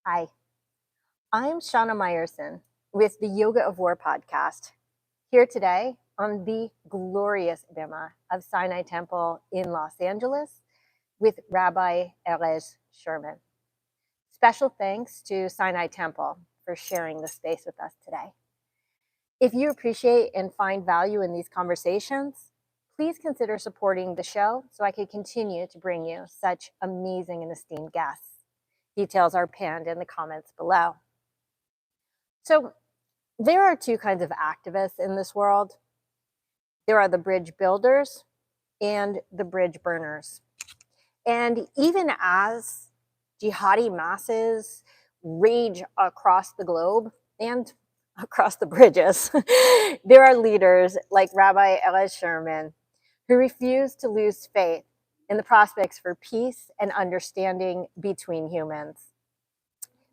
Hi, I'm Shana Meyerson with the Yoga of War podcast, here today on the glorious bima of Sinai Temple in Los Angeles with Rabbi Erez Sherman. Special thanks to Sinai Temple for sharing the space with us today. If you appreciate and find value in these conversations, please consider supporting the show so I can continue to bring you such amazing and esteemed guests. Details are pinned in the comments below. So there are two kinds of activists in this world. There are the bridge builders and the bridge burners. And even as jihadi masses rage across the globe and across the bridges, there are leaders like Rabbi Erez Sherman who refuse to lose faith in the prospects for peace and understanding between humans.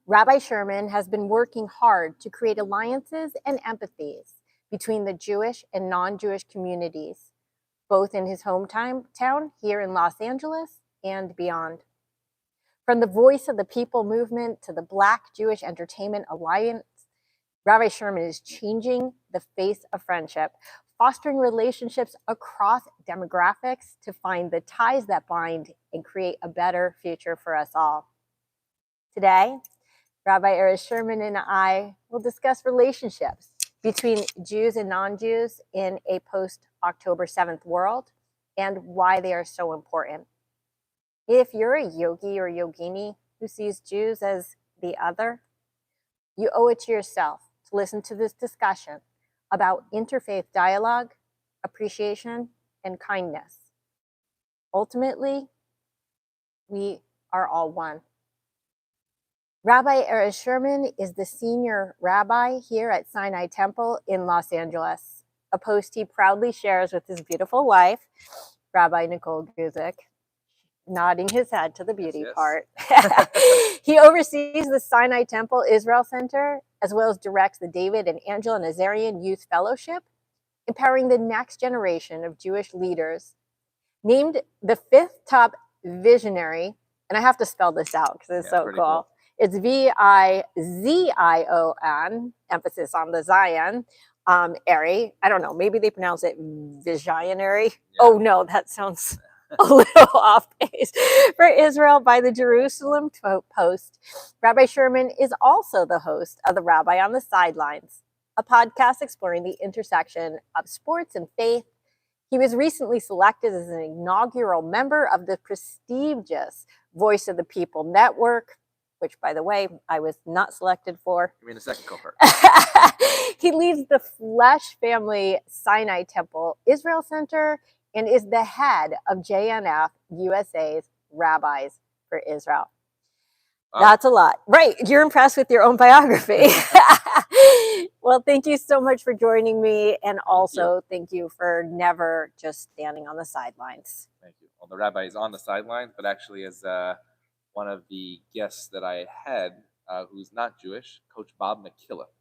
Rabbi Sherman has been working hard to create alliances and empathies between the Jewish and non-Jewish communities, both in his hometown here in Los Angeles and beyond. From the Voice of the People movement to the Black Jewish Entertainment Alliance, Rabbi Sherman is changing the face of friendship, fostering relationships across demographics to find the ties that bind and create a better future for us all. Today, Rabbi Erez Sherman and I will discuss relationships between Jews and non-Jews in a post-October 7th world and why they are so important. If you're a yogi or yogini who sees Jews as the other, you owe it to yourself to listen to this discussion about interfaith dialogue, appreciation, and kindness. Ultimately, we are all one. Rabbi Erez Sherman is the senior rabbi here at Sinai Temple in Los Angeles, a post he proudly shares with his beautiful wife, Rabbi Nicole Guzik, nodding his head to the beauty part. He oversees the Sinai Temple Israel Center, as well as directs the David and Angela Nazarian Youth Fellowship, empowering the next generation of Jewish leaders. Named the 5th top visionary, and I have to spell this out because it's so cool. It's Vizion, emphasis on the Zion, Ari. I don't know, maybe they pronounce it visionary. Yeah. Oh no, that sounds a little off base. For Israel by the Jerusalem Post. Rabbi Sherman is also the host of the Rabbi on the Sidelines, a podcast exploring the intersection of sports and faith. He was recently selected as an inaugural member of the prestigious Voice of the People Network, which, by the way, I was not selected for. You mean the second cohort? He leads the Flesh Family Sinai Temple Israel Center and is the head of JNF USA's Rabbis for Israel. Wow. That's a lot. Right. You're impressed with your own biography. Well, thank you so much for joining me. And also thank you for never just standing on the sidelines. Thank you. Well, the rabbi is on the sidelines, but actually as one of the guests that I had who's not Jewish, Coach Bob McKillop.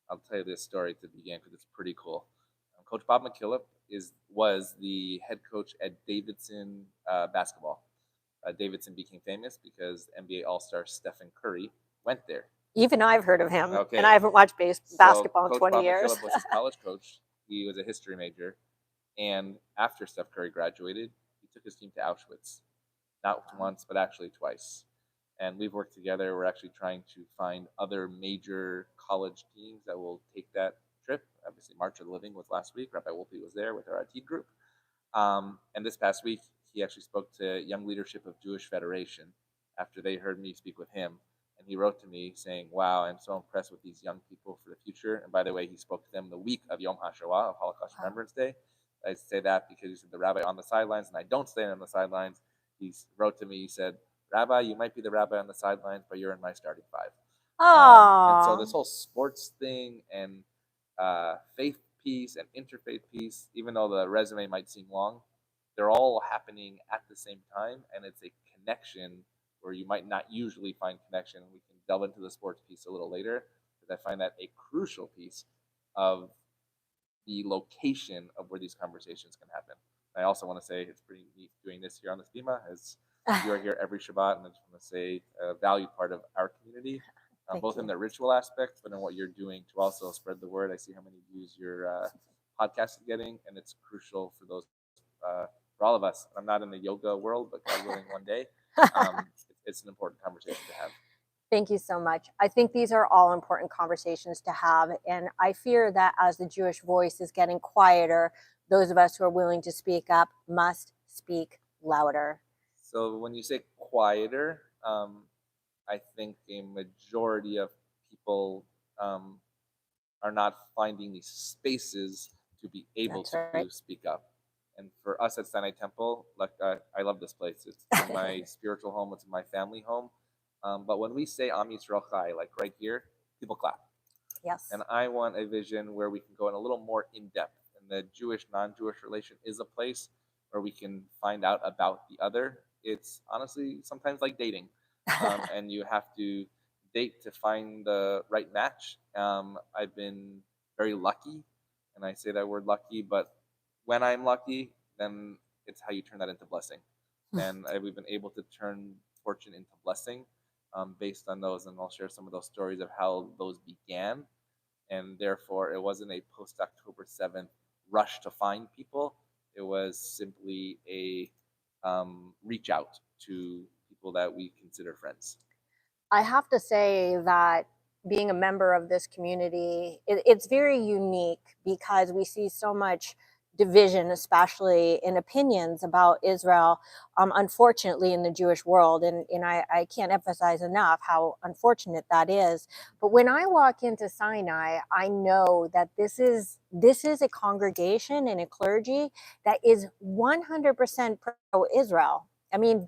I'll tell you this story to begin because it's pretty cool. Coach Bob McKillop was the head coach at Davidson basketball. Davidson became famous because NBA All-Star Stephen Curry went there. Even I've heard of him, and I haven't watched basketball in 20 years. Coach Bob McKillop was his college coach. He was a history major. And after Steph Curry graduated, he took his team to Auschwitz. Not once, but actually twice. And we've worked together. We're actually trying to find other major college teams that will take that trip. Obviously, March of the Living was last week. Rabbi Wolpe was there with our IT group. And this past week, he actually spoke to Young Leadership of Jewish Federation after they heard me speak with him. And he wrote to me saying, wow, I'm so impressed with these young people for the future. And by the way, he spoke to them the week of Yom HaShoah, of Holocaust Remembrance Day. I say that because he said the rabbi on the sidelines, and I don't stand on the sidelines. He wrote to me, he said, Rabbi, you might be the rabbi on the sidelines, but you're in my starting 5. And so this whole sports thing and faith piece and interfaith piece, even though the resume might seem long, they're all happening at the same time, and it's a connection where you might not usually find connection. We can delve into the sports piece a little later, because I find that a crucial piece of the location of where these conversations can happen. I also want to say it's pretty neat doing this here on this bima, as You are here every Shabbat, and I just want to say a valued part of our community, both in the ritual aspect, but in what you're doing to also spread the word. I see how many views your podcast is getting, and it's crucial for those, for all of us. I'm not in the yoga world, but God willing, one day, it's an important conversation to have. Thank you so much. I think these are all important conversations to have. And I fear that as the Jewish voice is getting quieter, those of us who are willing to speak up must speak louder. So when you say quieter, I think a majority of people are not finding these spaces to be able to speak up. And for us at Sinai Temple, like I love this place. It's my spiritual home. It's my family home. But when we say Am Yisrael Chai, like right here, people clap. Yes. And I want a vision where we can go in a little more in depth. And the Jewish non-Jewish relation is a place where we can find out about the other. It's honestly sometimes like dating, and you have to date to find the right match. I've been very lucky, and I say that word lucky, but when I'm lucky, then it's how you turn that into blessing. And we've been able to turn fortune into blessing based on those, and I'll share some of those stories of how those began. And therefore, it wasn't a post-October 7th rush to find people. It was simply a reach out to people that we consider friends. I have to say that being a member of this community, it's very unique because we see so much division, especially in opinions about Israel, unfortunately, in the Jewish world. And I can't emphasize enough how unfortunate that is. But when I walk into Sinai, I know that this is a congregation and a clergy that is 100% pro-Israel. I mean,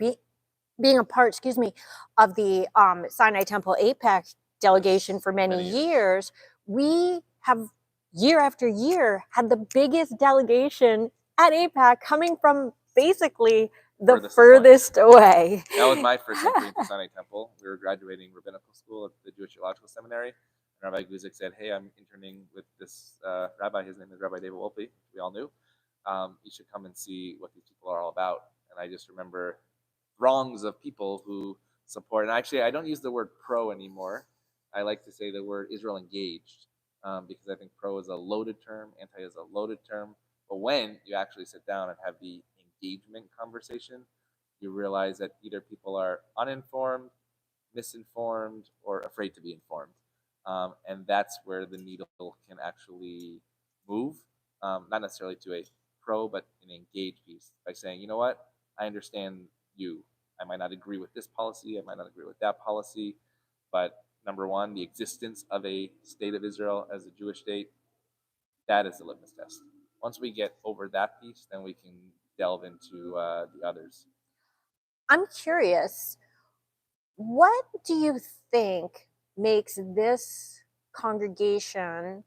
being a part, of the Sinai Temple APEC delegation for many years, we have year after year had the biggest delegation at APEC coming from basically the furthest away. That was my first entry into Sinai Temple. We were graduating rabbinical school at the Jewish Theological Seminary. And Rabbi Guzik said, hey, I'm interning with this rabbi. His name is Rabbi David Wolpe, we all knew. You should come and see what these people are all about. And I just remember throngs of people who support. And actually, I don't use the word pro anymore. I like to say the word Israel engaged, because I think pro is a loaded term, anti is a loaded term. But when you actually sit down and have the engagement conversation, you realize that either people are uninformed, misinformed, or afraid to be informed. And that's where the needle can actually move, not necessarily to a pro, but an engaged piece by saying, you know what, I understand you. I might not agree with this policy. I might not agree with that policy. But number one, the existence of a state of Israel as a Jewish state, that is the litmus test. Once we get over that piece, then we can delve into the others. I'm curious, what do you think makes this congregation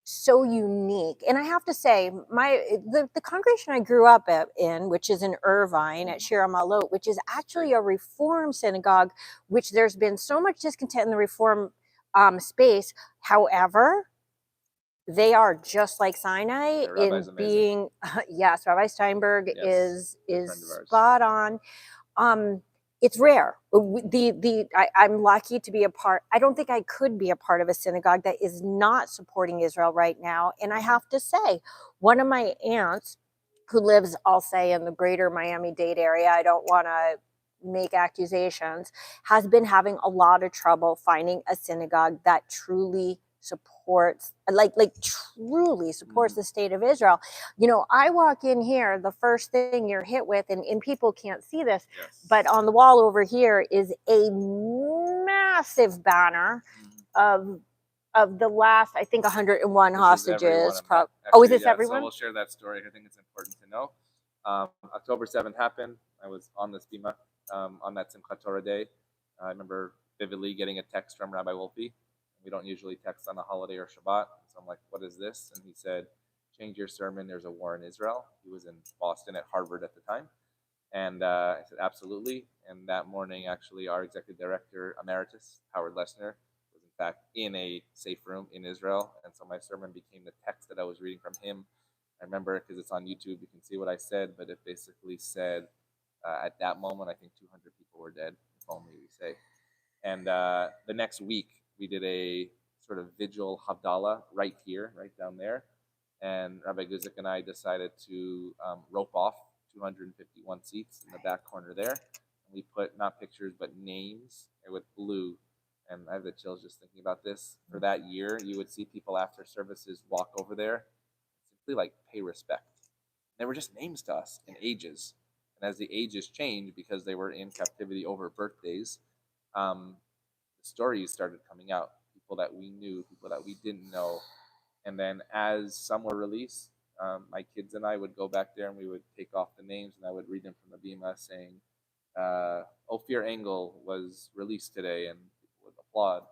so unique? And I have to say, the congregation I grew up in, which is in Irvine at Shir Malot, which is actually a Reform synagogue, which there's been so much discontent in the Reform space. However, they are just like Sinai in being, yes, Rabbi Steinberg is spot on. It's rare. I'm lucky to be a part. I don't think I could be a part of a synagogue that is not supporting Israel right now. And I have to say, one of my aunts who lives, I'll say, in the greater Miami-Dade area, I don't want to make accusations, has been having a lot of trouble finding a synagogue that truly supports, truly supports the state of Israel. You know, I walk in here, the first thing you're hit with, and people can't see this, but on the wall over here is a massive banner of the last, I think, 101 hostages. Actually, is this everyone? So we'll share that story. I think it's important to know. October 7th happened. I was on this bima on that Simchat Torah day. I remember vividly getting a text from Rabbi Wolpe. We don't usually text on a holiday or Shabbat. So I'm like, what is this? And he said, change your sermon. There's a war in Israel. He was in Boston at Harvard at the time. And I said, absolutely. And that morning, actually, our executive director emeritus, Howard Lessner, was in fact in a safe room in Israel. And so my sermon became the text that I was reading from him. I remember, because it's on YouTube, you can see what I said, but it basically said, At that moment, I think 200 people were dead, if only we say. And the next week, we did a sort of vigil Havdalah right here, right down there. And Rabbi Guzik and I decided to rope off 251 seats in the back corner there. And we put not pictures, but names with blue. And I have the chills just thinking about this. For that year, you would see people after services walk over there, simply like pay respect. They were just names to us and ages. And as the ages changed, because they were in captivity over birthdays, the stories started coming out. People that we knew, people that we didn't know. And then as some were released, my kids and I would go back there and we would take off the names and I would read them from the bima saying, Ophir Engel was released today, and people would applaud.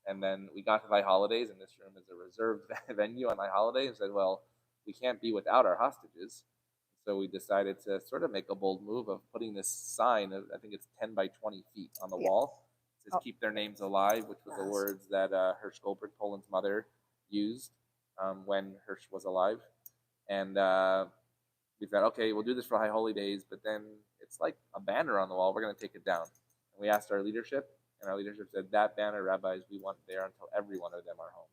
And then we got to High Holidays, and this room is a reserved venue on High Holidays, and said, well, we can't be without our hostages. So we decided to sort of make a bold move of putting this sign, I think it's 10 by 20 feet on the wall. It says, keep their names alive, which was the words that Hirsch Goldberg, Poland's mother, used when Hirsch was alive. And we thought, okay, we'll do this for High Holy Days, but then it's like a banner on the wall. We're going to take it down. And we asked our leadership, and our leadership said, that banner, rabbis, we want there until every one of them are home.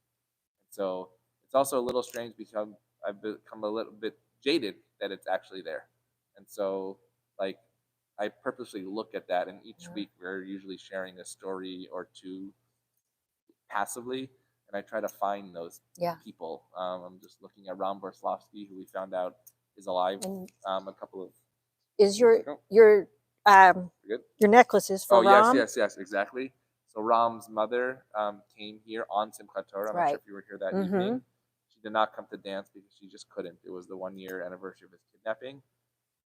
And so it's also a little strange because I've become a little bit jaded that it's actually there. And so, like, I purposely look at that, and each week we're usually sharing a story or two passively, and I try to find those people. I'm just looking at Ram Borslovsky, who we found out is alive a couple of is your necklaces for Ram? Yes, exactly. So Ram's mother came here on Simchat Torah. I'm not sure if you were here that evening. She did not come to dance because she just couldn't. It was the 1-year anniversary of his kidnapping.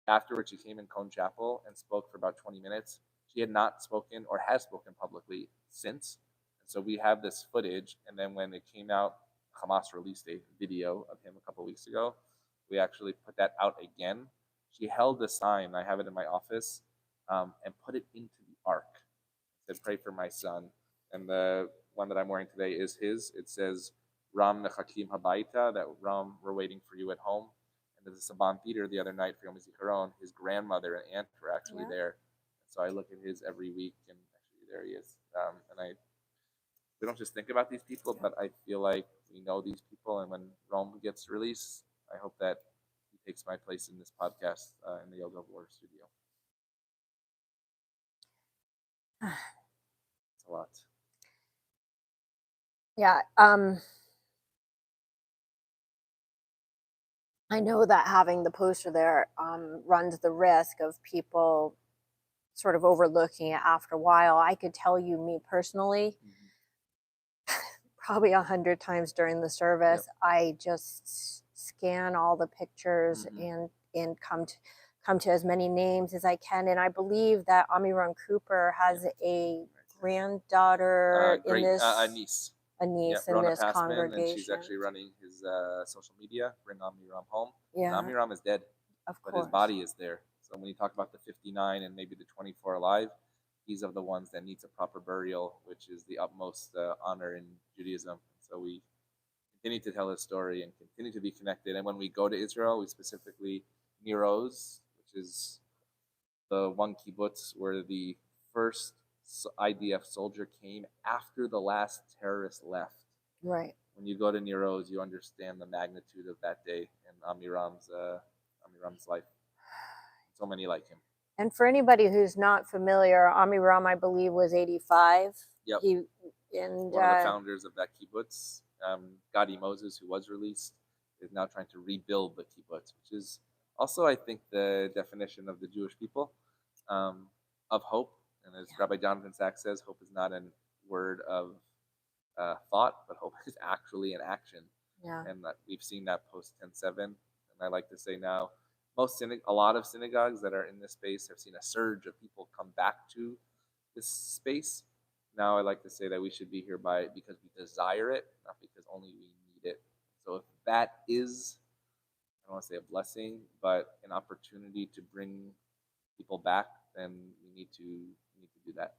Afterwards, she came in Cone Chapel and spoke for about 20 minutes. She had not spoken or has spoken publicly since. And so we have this footage. And then when it came out, Hamas released a video of him a couple weeks ago. We actually put that out again. She held the sign, I have it in my office, and put it into the ark. It said, pray for my son. And the one that I'm wearing today is his. It says, Ram nechakim habaita, that Ram, we're waiting for you at home. And at the Saban Theater the other night for Yom HaZikaron, his grandmother and aunt were actually there. So I look at his every week, and actually there he is. We don't just think about these people, but I feel like we know these people. And when Rome gets released, I hope that he takes my place in this podcast in the Yoga of War studio. It's a lot. Yeah. I know that having the poster there runs the risk of people sort of overlooking it after a while. I could tell you, me personally, probably 100 times during the service, I just scan all the pictures and come to as many names as I can. And I believe that Amir Cooper has a granddaughter in this a niece in this Passman, congregation. And she's actually running his social media, bring Amiram home. Yeah. And Amiram is dead, but his body is there. So when you talk about the 59 and maybe the 24 alive, he's of the ones that needs a proper burial, which is the utmost honor in Judaism. So we continue to tell his story and continue to be connected. And when we go to Israel, we specifically Nir Oz, which is the one kibbutz where the first IDF soldier came after the last terrorist left. Right. When you go to Nir Oz, you understand the magnitude of that day and Amiram's life. So many like him. And for anybody who's not familiar, Amiram, I believe, was 85. Yep. One of the founders of that kibbutz, Gadi Moses, who was released, is now trying to rebuild the kibbutz, which is also, I think, the definition of the Jewish people, of hope. And as Rabbi Jonathan Sachs says, hope is not a word of thought, but hope is actually an action. Yeah. And we've seen that post 10/7. And I like to say now, a lot of synagogues that are in this space have seen a surge of people come back to this space. Now I like to say that we should be here because we desire it, not because only we need it. So if that is, I don't want to say a blessing, but an opportunity to bring people back, then we need to do that.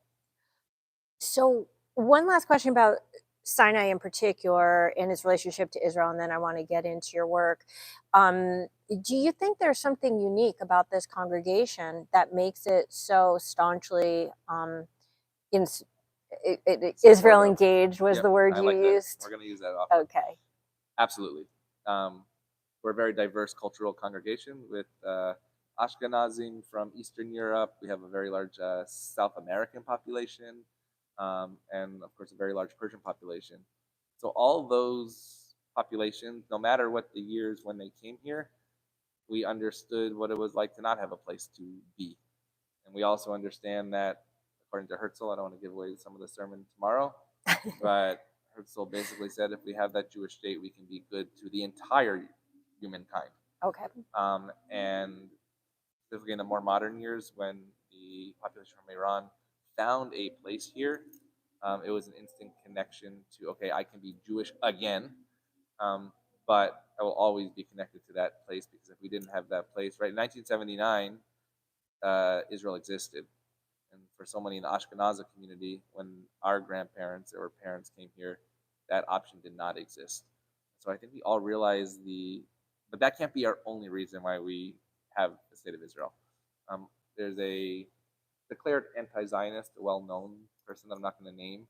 So one last question about Sinai in particular and its relationship to Israel, and then I want to get into your work. Do you think there's something unique about this congregation that makes it so staunchly in Israel engaged was the word you used? We're going to use that often. Okay. Absolutely. We're a very diverse cultural congregation with Ashkenazim from Eastern Europe. We have a very large South American population, and of course a very large Persian population. So all those populations, no matter what the years when they came here, we understood what it was like to not have a place to be. And we also understand that, according to Herzl, I don't want to give away some of the sermon tomorrow, but Herzl basically said if we have that Jewish state, we can be good to the entire humankind. Okay. And specifically in the more modern years, when the population from Iran found a place here, it was an instant connection to, okay, I can be Jewish again, but I will always be connected to that place, because if we didn't have that place, right, in 1979, Israel existed. And for so many in the Ashkenazi community, when our grandparents or parents came here, that option did not exist. So I think we all realize but that can't be our only reason why we have the state of Israel. There's a declared anti-Zionist, a well-known person that I'm not going to name,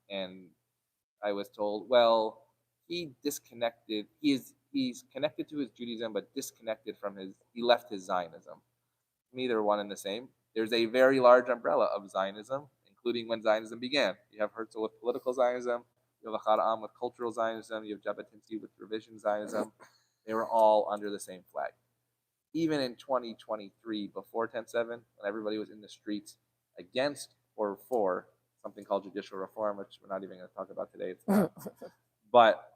and I was told, well, he disconnected. He's connected to his Judaism, but disconnected from he left his Zionism. To me, they're one and the same. There's a very large umbrella of Zionism, including when Zionism began. You have Herzl with political Zionism, you have Achad with cultural Zionism, you have Jabotinsky with revision Zionism. They were all under the same flag. Even in 2023, before 10/7, when everybody was in the streets against or for something called judicial reform, which we're not even going to talk about today. It's not. But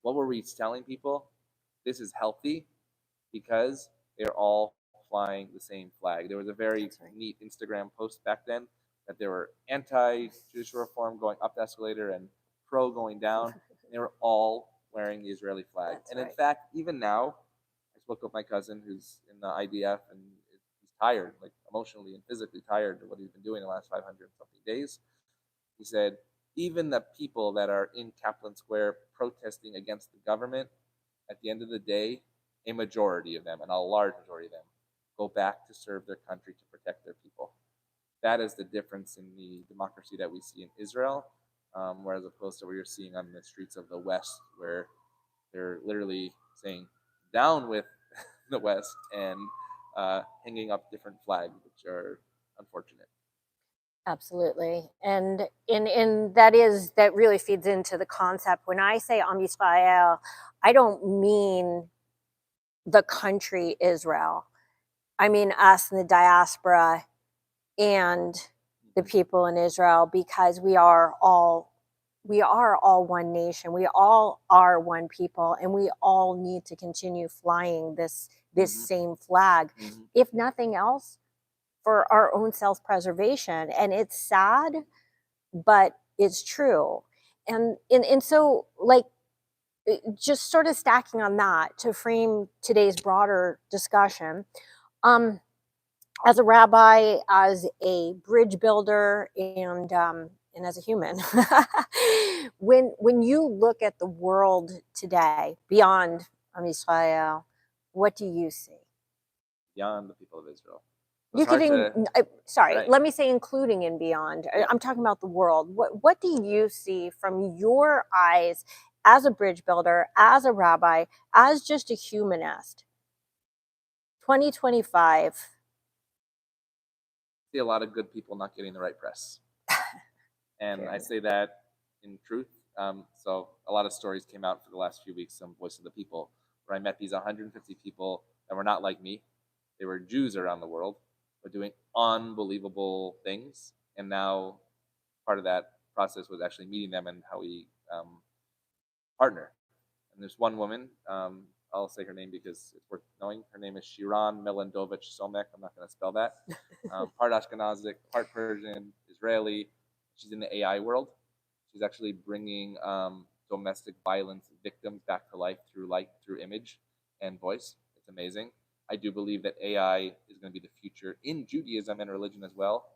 what were we telling people? This is healthy because they're all flying the same flag. There was a very neat Instagram post back then that there were anti-judicial reform going up the escalator and pro going down. They were all wearing the Israeli flag. In fact, even now, I spoke with my cousin who's in the IDF, and he's tired, like emotionally and physically tired of what he's been doing the last 500 something days. He said, even the people that are in Kaplan Square protesting against the government, at the end of the day, a majority of them, and a large majority of them, go back to serve their country to protect their people. That is the difference in the democracy that we see in Israel, whereas opposed to what you're seeing on the streets of the West, where they're literally saying, down with the West, and hanging up different flags, which are unfortunate. Absolutely. And that really feeds into the concept. When I say Am Yisrael, I don't mean the country Israel. I mean us in the diaspora and the people in Israel, because we are all one nation. We all are one people, and we all need to continue flying this same flag, if nothing else, for our own self-preservation. And it's sad, but it's true. And so, like, just sort of stacking on that to frame today's broader discussion, as a rabbi, as a bridge builder, and as a human, when you look at the world today beyond Israel, what do you see? Beyond the people of Israel. You could, let me say including and beyond. Yeah. I'm talking about the world. What do you see from your eyes as a bridge builder, as a rabbi, as just a humanist? 2025. See a lot of good people not getting the right press. And I say that in truth. So a lot of stories came out for the last few weeks on Voice of the People, where I met these 150 people that were not like me. They were Jews around the world, but doing unbelievable things. And now part of that process was actually meeting them and how we partner. And there's one woman, I'll say her name because it's worth knowing. Her name is Shiran Melendovich Somek. I'm not going to spell that. Part Ashkenazic, part Persian, Israeli. She's in the AI world. She's actually bringing domestic violence victims back to life through image and voice. It's amazing. I do believe that AI is going to be the future in Judaism and religion as well.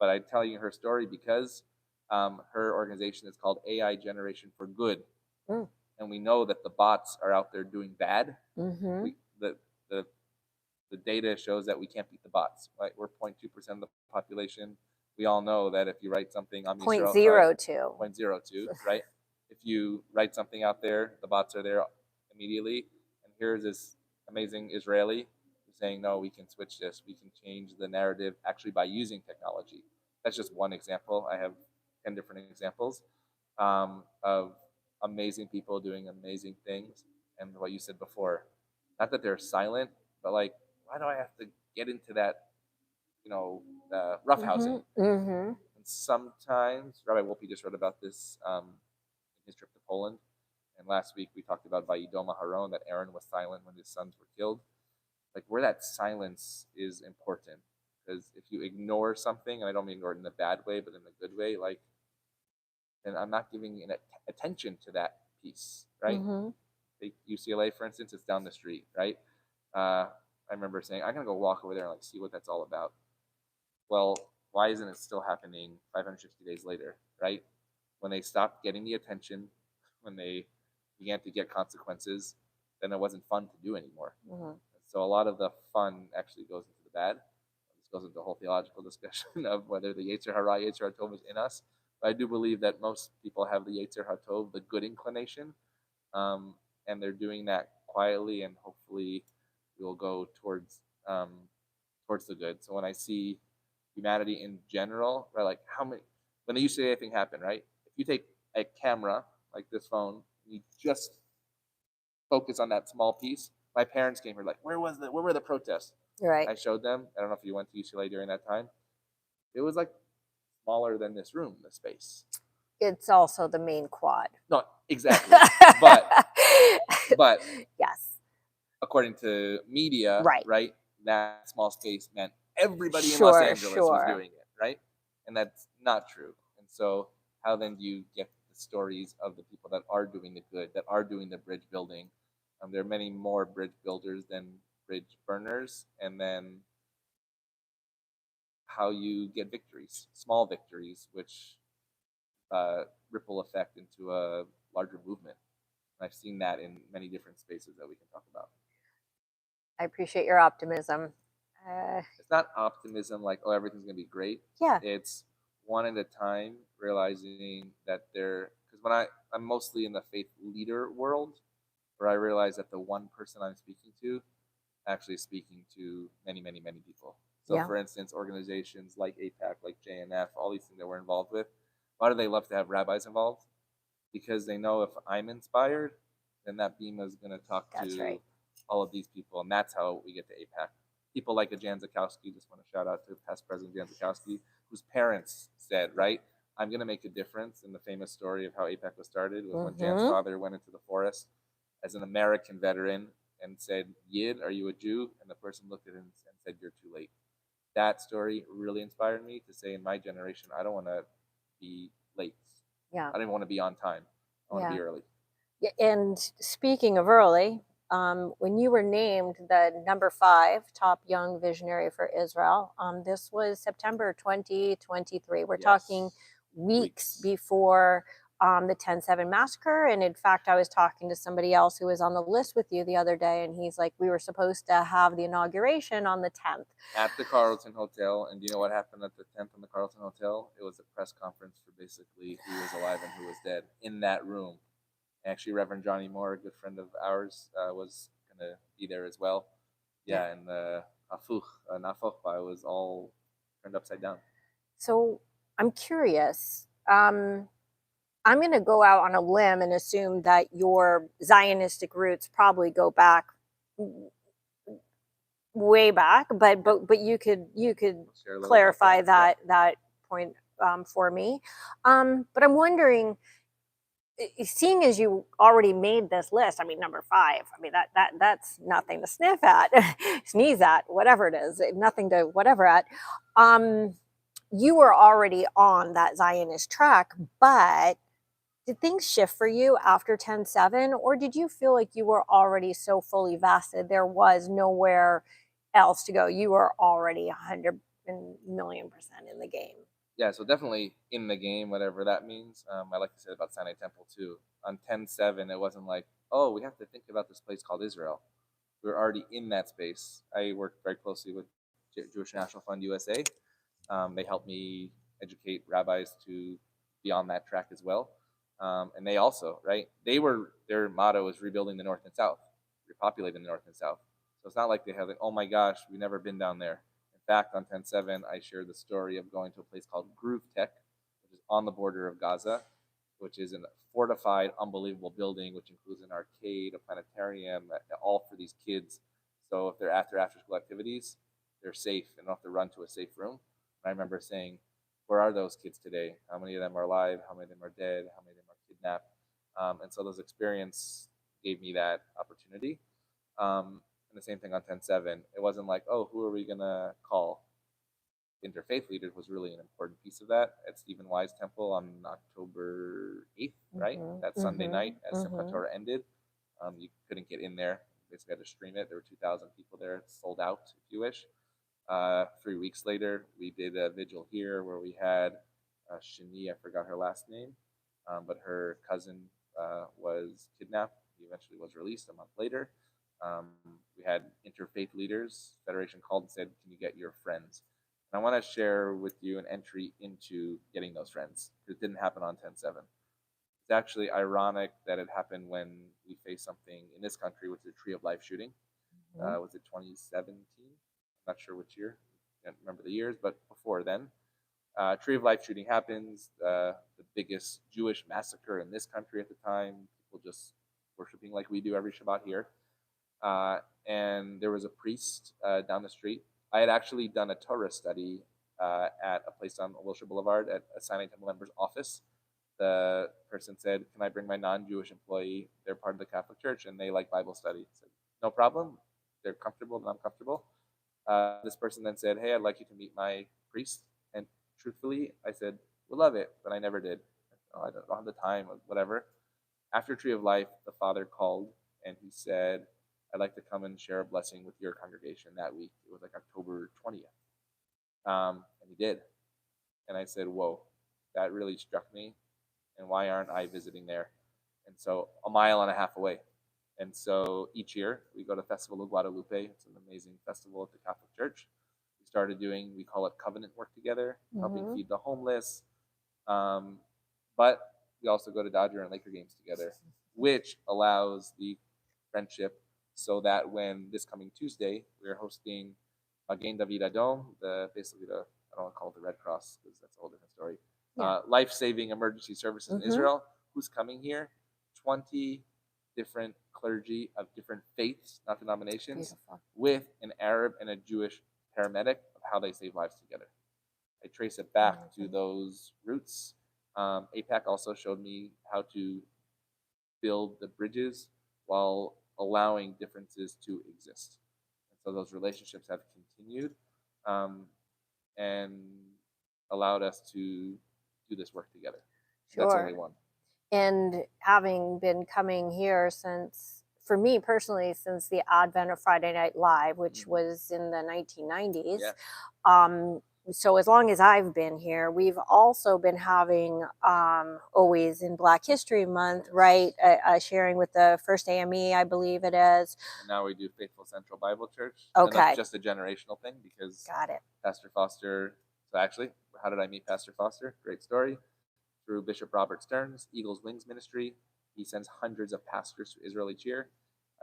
But I'm telling you her story because her organization is called AI Generation for Good. and we know that the bots are out there doing bad, Mm-hmm. The data shows that we can't beat the bots. Right? We're 0.2% of the population. We all know that if you write something on 0.02. 0.02, right? If you write something out there, the bots are there immediately. And here's this amazing Israeli who's saying, no, we can switch this. We can change the narrative actually by using technology. That's just one example. I have 10 different examples of amazing people doing amazing things. And what you said before, not that they're silent, but like, why do I have to get into that, roughhousing? Mm-hmm. And sometimes, Rabbi Wolpe just wrote about this in his trip to Poland. And last week we talked about Vayidom Aharon, that Aaron was silent when his sons were killed. Like, where that silence is important. Because if you ignore something, and I don't mean ignore it in a bad way, but in a good way, like, then I'm not giving attention to that piece, right? Mm-hmm. Take UCLA, for instance, it's down the street, right? I remember saying, I'm going to go walk over there and like see what that's all about. Well, why isn't it still happening 560 days later, right? When they stopped getting the attention, when they began to get consequences, then it wasn't fun to do anymore. Mm-hmm. So a lot of the fun actually goes into the bad. This goes into a whole theological discussion of whether the Yetzer Hara, Yetzer HaTov is in us. But I do believe that most people have the Yetzer HaTov, the good inclination, and they're doing that quietly, and hopefully we will go towards the good. So when I see humanity in general, right, like when the UCLA thing happened, right? If you take a camera like this phone, you just focus on that small piece. My parents came here like, where were the protests? Right. I showed them. I don't know if you went to UCLA during that time. It was like smaller than this room, the space. It's also the main quad. No, exactly. but yes, according to media, right, that small space meant everybody in Los Angeles was doing it, right? And that's not true. And so how then do you get the stories of the people that are doing the good, that are doing the bridge building? There are many more bridge builders than bridge burners. And then how you get victories, small victories, which ripple effect into a larger movement. And I've seen that in many different spaces that we can talk about. I appreciate your optimism. It's not optimism like, oh, everything's going to be great. Yeah. It's one at a time, realizing that because I'm mostly in the faith leader world, where I realize that the one person I'm speaking to actually is speaking to many, many, many people. So, for instance, organizations like APAC, like JNF, all these things that we're involved with, why do they love to have rabbis involved? Because they know if I'm inspired, then that bima is going to talk to all of these people, and that's how we get to APAC. People like a Jan Zakowski, just want to shout out to past President Jan Zakowski, whose parents said, right, I'm going to make a difference. In the famous story of how APAC was started was when Jan's father went into the forest as an American veteran and said, Yid, are you a Jew? And the person looked at him and said, you're too late. That story really inspired me to say, in my generation, I don't want to be late. Yeah. I don't even want to be on time. I want to be early. Yeah, and speaking of early, when you were named the number 5 top young visionary for Israel, this was September 2023. We're talking weeks before the 10/7 massacre. And in fact, I was talking to somebody else who was on the list with you the other day, and he's like, we were supposed to have the inauguration on the 10th. At the Carlton Hotel. And do you know what happened at the 10th in the Carlton Hotel? It was a press conference for basically who was alive and who was dead in that room. Actually, Reverend Johnny Moore, a good friend of ours, was going to be there as well. Yeah, and the Nafuch was all turned upside down. So I'm curious. I'm going to go out on a limb and assume that your Zionistic roots probably go back way back, but you could clarify that point for me. But I'm wondering, seeing as you already made this list, I mean, number 5, I mean, that's nothing to sniff at, sneeze at, whatever it is, nothing to whatever at. You were already on that Zionist track, but did things shift for you after 10/7, or did you feel like you were already so fully vested there was nowhere else to go? You were already 100 million% in the game. Yeah, so definitely in the game, whatever that means. I like to say about Sinai Temple too. On 10/7, it wasn't like, oh, we have to think about this place called Israel. We were already in that space. I worked very closely with Jewish National Fund USA. They helped me educate rabbis to be on that track as well. And they also, right? Their motto is rebuilding the North and South, repopulating the North and South. So it's not like they have like, oh my gosh, we've never been down there. In fact, on 10/7, I shared the story of going to a place called Groove Tech, which is on the border of Gaza, which is a fortified, unbelievable building, which includes an arcade, a planetarium, all for these kids. So if they're after school activities, they're safe and don't have to run to a safe room. And I remember saying, where are those kids today? How many of them are alive? How many of them are dead? How many of them are kidnapped? And so those experience gave me that opportunity. And the same thing on 10/7. It wasn't like, oh, who are we going to call? Interfaith leaders was really an important piece of that at Stephen Wise Temple on October 8th, right? That Sunday night as Simchat Torah ended. You couldn't get in there. Basically had to stream it. There were 2,000 people there. It's sold out, if you wish. 3 weeks later, we did a vigil here where we had Shani, I forgot her last name, but her cousin was kidnapped. He eventually was released a month later. We had interfaith leaders. Federation called and said, can you get your friends? And I want to share with you an entry into getting those friends. It didn't happen on 10/7. It's actually ironic that it happened when we faced something in this country with the Tree of Life shooting. Was it 2017? I'm not sure which year. I can't remember the years, but before then. Tree of Life shooting happens, the biggest Jewish massacre in this country at the time. People just worshiping like we do every Shabbat here. And there was a priest down the street. I had actually done a Torah study at a place on Wilshire Boulevard at a Sinai Temple member's office. The person said, can I bring my non-Jewish employee? They're part of the Catholic Church and they like Bible study. I said, no problem. They're comfortable and I'm comfortable. This person then said, hey, I'd like you to meet my priest. And truthfully, I said, we'll love it, but I never did. I don't have the time or whatever. After Tree of Life, the father called and he said, I'd like to come and share a blessing with your congregation that week. It was like October 20th. And he did. And I said, whoa, that really struck me. And why aren't I visiting there? And so a mile and a half away. And so each year we go to Festival of Guadalupe. It's an amazing festival at the Catholic Church. We started doing, we call it covenant work together, helping feed the homeless. But we also go to Dodger and Laker games together, which allows the friendship so that when this coming Tuesday, we're hosting Magen David Adom, basically I don't want to call it the Red Cross because that's a whole different story. Life-saving emergency services in Israel. Who's coming here? 20 different clergy of different faiths, not denominations, with an Arab and a Jewish paramedic of how they save lives together. I trace it back to those roots. APAC also showed me how to build the bridges while allowing differences to exist. And so those relationships have continued and allowed us to do this work together. That's only one. And having been coming here since, for me personally, since the advent of Friday Night Live, which was in the 1990s, so as long as I've been here, we've also been having always in Black History Month, right, sharing with the First AME, I believe it is. And now we do Faithful Central Bible Church. Okay. And that's just a generational thing because Got it. Pastor Foster, so actually, how did I meet Pastor Foster? Great story. Through Bishop Robert Stern's Eagles Wings Ministry. He sends hundreds of pastors to Israel each year.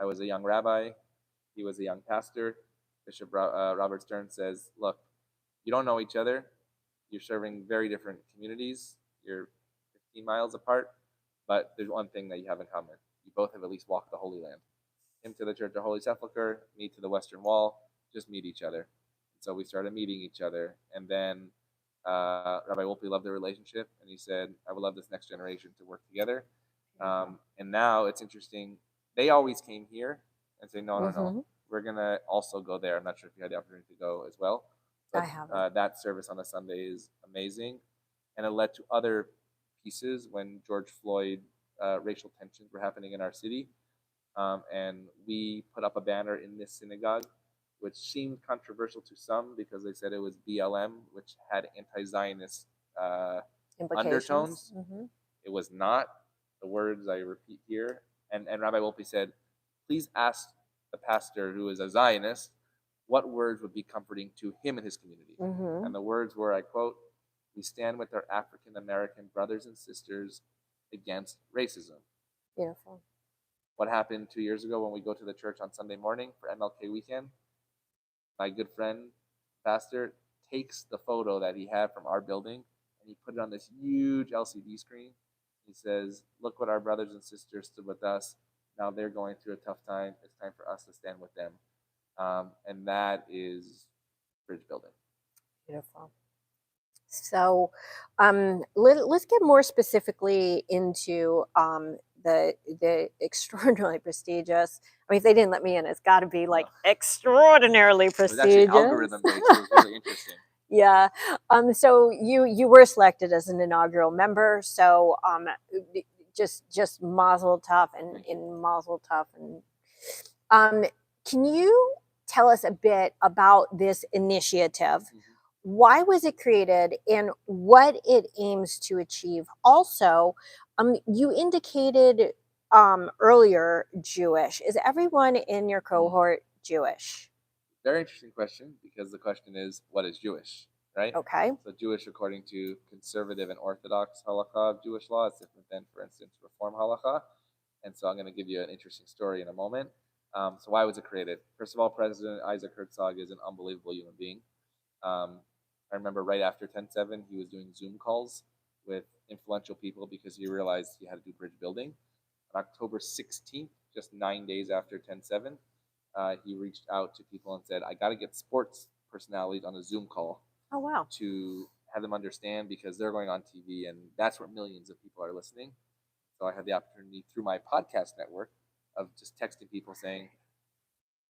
I was a young rabbi. He was a young pastor. Bishop Robert Stern says, look, you don't know each other. You're serving very different communities. You're 15 miles apart, but there's one thing that you have in common. You both have at least walked the Holy Land. Him to the Church of Holy Sepulchre, me to the Western Wall, just meet each other. So we started meeting each other. And then Rabbi Wolpe loved the relationship, and he said, I would love this next generation to work together. And now it's interesting. They always came here and say, no. We're going to also go there. I'm not sure if you had the opportunity to go as well. But, I haven't. that service on a Sunday is amazing. And it led to other pieces when George Floyd racial tensions were happening in our city. And we put up a banner in this synagogue, which seemed controversial to some because they said it was BLM, which had anti-Zionist undertones. Mm-hmm. It was not the words I repeat here. And Rabbi Wolpe said, please ask the pastor who is a Zionist what words would be comforting to him and his community. Mm-hmm. And the words were, I quote, we stand with our African American brothers and sisters against racism. Beautiful. What happened 2 years ago when we go to the church on Sunday morning for MLK weekend? My good friend, pastor, takes the photo that he had from our building and he put it on this huge LCD screen. He says, look what our brothers and sisters stood with us. Now they're going through a tough time. It's time for us to stand with them. And that is bridge building. Beautiful. So let's get more specifically into the extraordinarily prestigious. I mean, if they didn't let me in, it's got to be like extraordinarily prestigious. It was actually algorithm based. So it was really interesting. Yeah. So you were selected as an inaugural member. So just mazel tov and mazel tov. And can you tell us a bit about this initiative? Mm-hmm. Why was it created and what it aims to achieve? Also, you indicated earlier Jewish. Is everyone in your cohort Jewish? Very interesting question, because the question is, what is Jewish, right? Okay. So Jewish, according to conservative and orthodox halakha of Jewish law, is different than, for instance, reform halakha. And so I'm going to give you an interesting story in a moment. So why was it created? First of all, President Isaac Herzog is an unbelievable human being. I remember right after 10/7, he was doing Zoom calls with influential people because he realized he had to do bridge building. On October 16th, just 9 days after 10/7, he reached out to people and said, I got to get sports personalities on a Zoom call. Oh, wow. To have them understand, because they're going on TV and that's where millions of people are listening. So I had the opportunity through my podcast network of just texting people saying,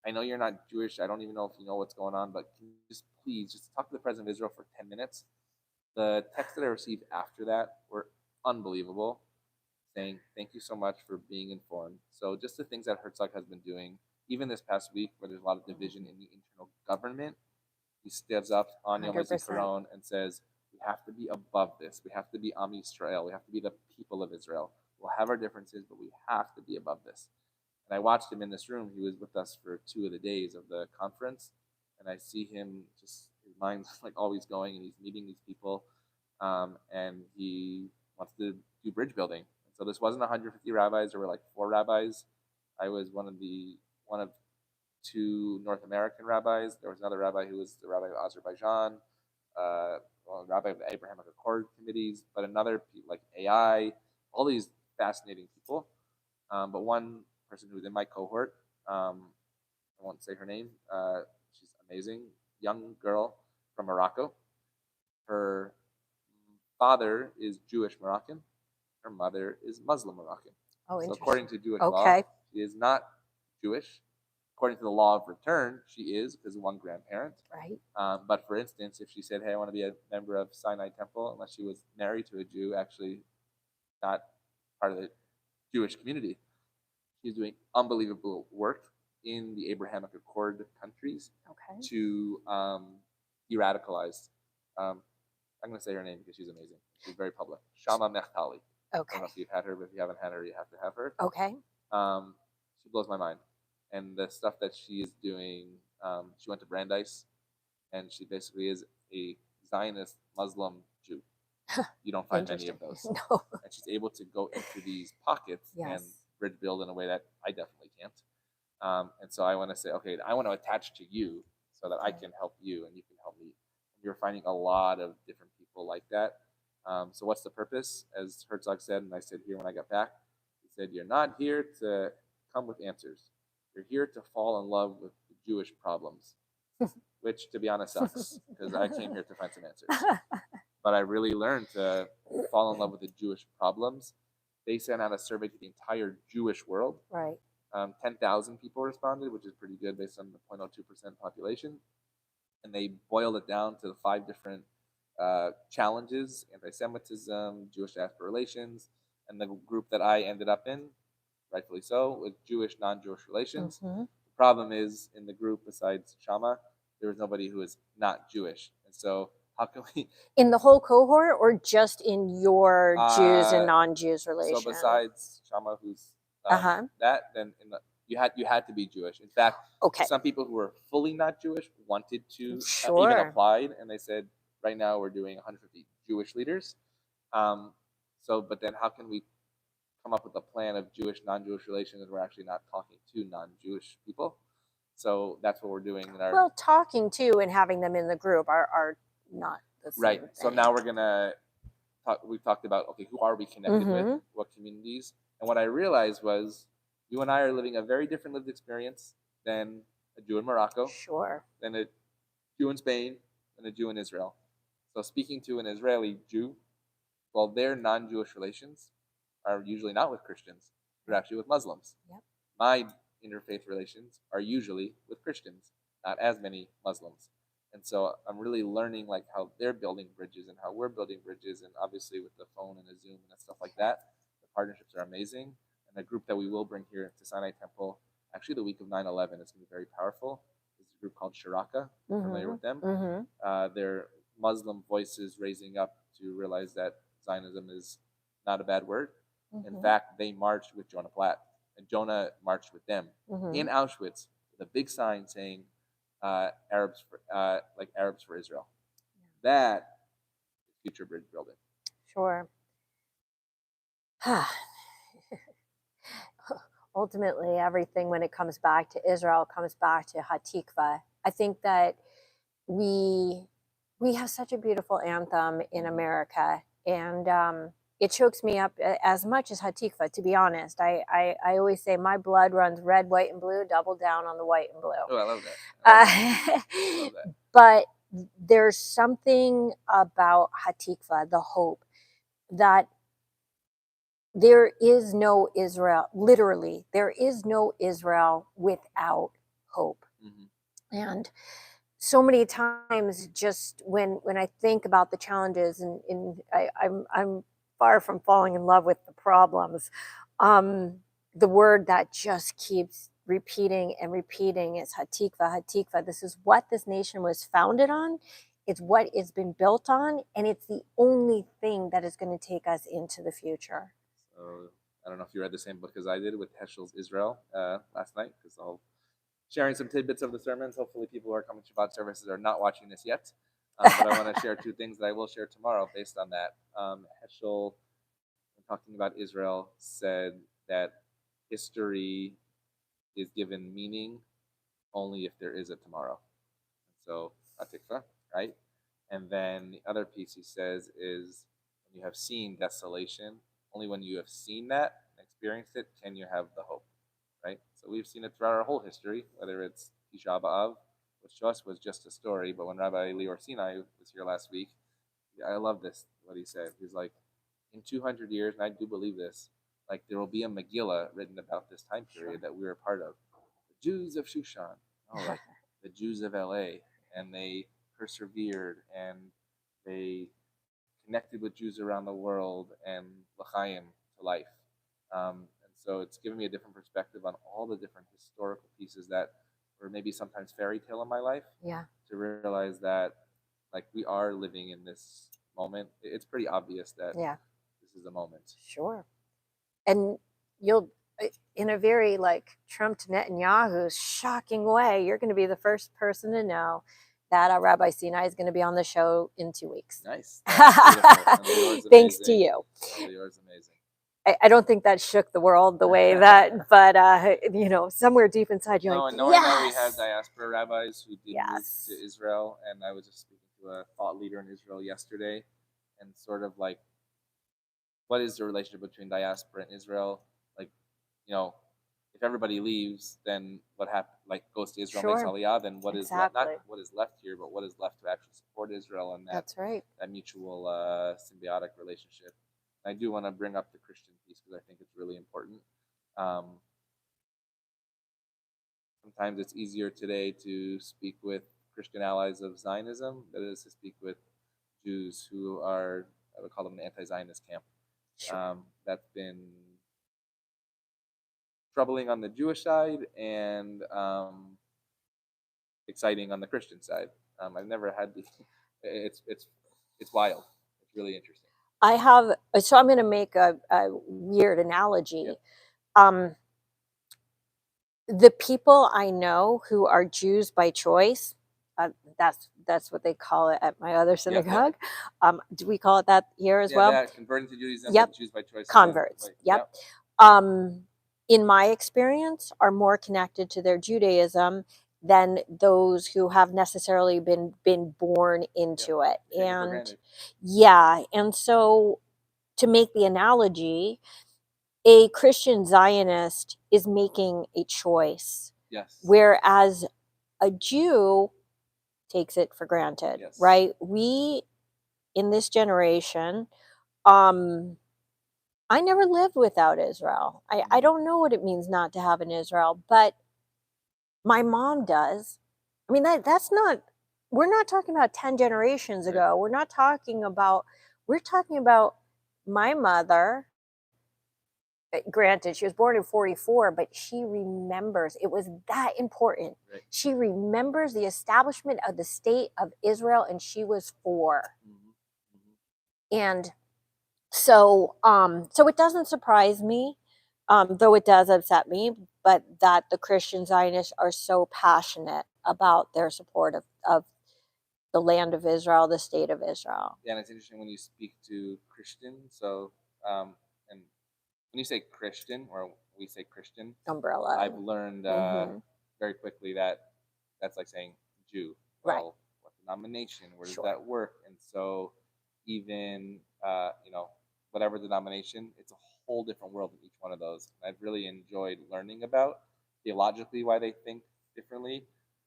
I know you're not Jewish. I don't even know if you know what's going on, but can you just please just talk to the president of Israel for 10 minutes? The texts that I received after that were unbelievable, saying thank you so much for being informed. So just the things that Herzog has been doing, even this past week where there's a lot of division in the internal government, he stands up on Yom HaZikaron and says, we have to be above this. We have to be Am Yisrael. We have to be the people of Israel. We'll have our differences, but we have to be above this. And I watched him in this room. He was with us for 2 of the days of the conference. And I see him just, his mind's like always going, and he's meeting these people. And he wants to do bridge building. And so this wasn't 150 rabbis. There were like 4 rabbis. I was one of 2 North American rabbis. There was another rabbi who was the rabbi of Azerbaijan, rabbi of the Abrahamic Accord committees, but another, like AI, all these fascinating people. But one person who was in my cohort, I won't say her name, she's amazing, young girl from Morocco. Her father is Jewish Moroccan. Her mother is Muslim Moroccan. Oh, so according to Jewish law, she is not Jewish. According to the law of return, she is, because of one grandparent. Right. But for instance, if she said, hey, I want to be a member of Sinai Temple, unless she was married to a Jew, actually not part of the Jewish community. She's doing unbelievable work in the Abrahamic Accord countries to be radicalized. I'm going to say her name because she's amazing. She's very public. Shana Meyerson. Okay. I don't know if you've had her, but if you haven't had her, you have to have her. Okay. She blows my mind. And the stuff that she is doing, she went to Brandeis, and she basically is a Zionist Muslim Jew. You don't find many of those. No. And she's able to go into these pockets and bridge build in a way that I definitely can't. And so I want to say, okay, I want to attach to you so that I can help you and you can help me. And you're finding a lot of different people like that. So what's the purpose? As Herzog said, and I said here when I got back, he said, you're not here to come with answers. You're here to fall in love with the Jewish problems, which, to be honest, sucks, because I came here to find some answers. But I really learned to fall in love with the Jewish problems. They sent out a survey to the entire Jewish world. Right. 10,000 people responded, which is pretty good based on the 0.02% population. And they boiled it down to the 5 different challenges: anti-Semitism, Jewish diaspora relations, and the group that I ended up in, rightfully so, with Jewish, non-Jewish relations. Mm-hmm. The problem is, in the group, besides Shama, there was nobody who is not Jewish. And so how can we in the whole cohort, or just in your Jews and uh, non-Jews relation? so besides Shama, who's Uh-huh. that, then you had to be Jewish. In fact, Okay. some people who were fully not Jewish wanted to even Sure. applied, and they said, right now we're doing 150 Jewish leaders. But then how can we come up with a plan of Jewish non-Jewish relations and we're actually not talking to non-Jewish people? So that's what we're doing in our Well, talking to and having them in the group are not the same right. thing. So now we're gonna talk. We've talked about, okay, who are we connected with? What communities? And what I realized was, you and I are living a very different lived experience than a Jew in Morocco, Sure. than a Jew in Spain, than a Jew in Israel. So speaking to an Israeli Jew, well, their non-Jewish relations are usually not with Christians; they're actually with Muslims. Yep. My interfaith relations are usually with Christians, not as many Muslims. And so I'm really learning like how they're building bridges and how we're building bridges, and obviously with the phone and the Zoom and stuff like that, the partnerships are amazing. And the group that we will bring here to Sinai Temple, actually the week of 9/11, is going to be very powerful. There's a group called Shiraka. Familiar with them? They're Muslim voices raising up to realize that Zionism is not a bad word. In fact, they marched with Jonah Platt, and Jonah marched with them in Auschwitz with a big sign saying Arabs for Israel. That is future bridge building. Sure. Ultimately, everything when it comes back to Israel comes back to Hatikva. I think that we have such a beautiful anthem in America, and it chokes me up as much as Hatikva, to be honest. I always say my blood runs red, white, and blue, double down on the white and blue. Oh, I love that. I love that. But there's something about Hatikva, the hope, that there is no Israel, literally, there is no Israel without hope. And so many times, just when I think about the challenges, and I'm far from falling in love with the problems, the word that just keeps repeating and repeating is Hatikva, Hatikva. This is what this nation was founded on. It's what it's been built on, and it's the only thing that is going to take us into the future. So I don't know if you read the same book as I did with Heschel's Israel last night, because I'll sharing some tidbits of the sermons. Hopefully people who are coming to Shabbat services are not watching this yet. But I want to share two things that I will share tomorrow based on that. Heschel, when talking about Israel, said that history is given meaning only if there is a tomorrow. So, Hatikva, right? And then the other piece he says is, when you have seen desolation, only when you have seen that and experienced it can you have the hope. Right? So we've seen it throughout our whole history, whether it's Tisha B'Av, which to us was just a story, but when Rabbi Lior Sinai was here last week, I love this, what he said. He's like, in 200 years, and I do believe this, like there will be a Megillah written about this time period that we were a part of. The Jews of Shushan, like the Jews of LA, and they persevered, and they connected with Jews around the world, and l'chaim, to life. So it's given me a different perspective on all the different historical pieces that were maybe sometimes fairy tale in my life. Yeah. To realize that, like, we are living in this moment. It's pretty obvious that this is a moment. Sure. And you'll, in a very like Trump to Netanyahu shocking way, you're going to be the first person to know that Rabbi Sinai is going to be on the show in 2 weeks. Nice. Thanks to you. Lior's amazing. I don't think that shook the world the way that, but somewhere deep inside you're no, like, and knowing that we had diaspora rabbis who did move to Israel, and I was just speaking to a thought leader in Israel yesterday, and sort of like, what is the relationship between diaspora and Israel? Like, if everybody leaves, then what happens? Like, goes to Israel, makes Aliyah, then what is left? Not what is left here, but what is left to actually support Israel and that that mutual symbiotic relationship. I do want to bring up the Christian piece because I think it's really important. Sometimes it's easier today to speak with Christian allies of Zionism than it is to speak with Jews who are, I would call them an anti-Zionist camp. That's been troubling on the Jewish side and exciting on the Christian side. I've never had the It's wild. It's really interesting. So I'm going to make a weird analogy. Yep. The people I know who are Jews by choice, that's what they call it at my other synagogue. Do we call it that here as well? Yeah, converting to Judaism, Yep. Jews by choice. Converts. Yep. In my experience, are more connected to their Judaism than those who have necessarily been born into it. And yeah, and so to make the analogy, a Christian Zionist is making a choice. Yes. Whereas a Jew takes it for granted, yes. right? We, in this generation, I never lived without Israel. I don't know what it means not to have an Israel, but my mom does. I mean, that's not, we're not talking about 10 generations ago. We're talking about my mother. Granted, she was born in 44, but she remembers, it was that important. Right. She remembers the establishment of the state of Israel, and she was 4. And so it doesn't surprise me, though it does upset me, but that the Christian Zionists are so passionate about their support of the land of Israel, the state of Israel. Yeah, and it's interesting when you speak to Christians. So, and when you say Christian, or we say Christian, umbrella, I've learned very quickly that that's like saying Jew. Well, right. What denomination? Where does that work? And so, even whatever denomination, it's a whole different world in each one of those. And I've really enjoyed learning about theologically why they think differently,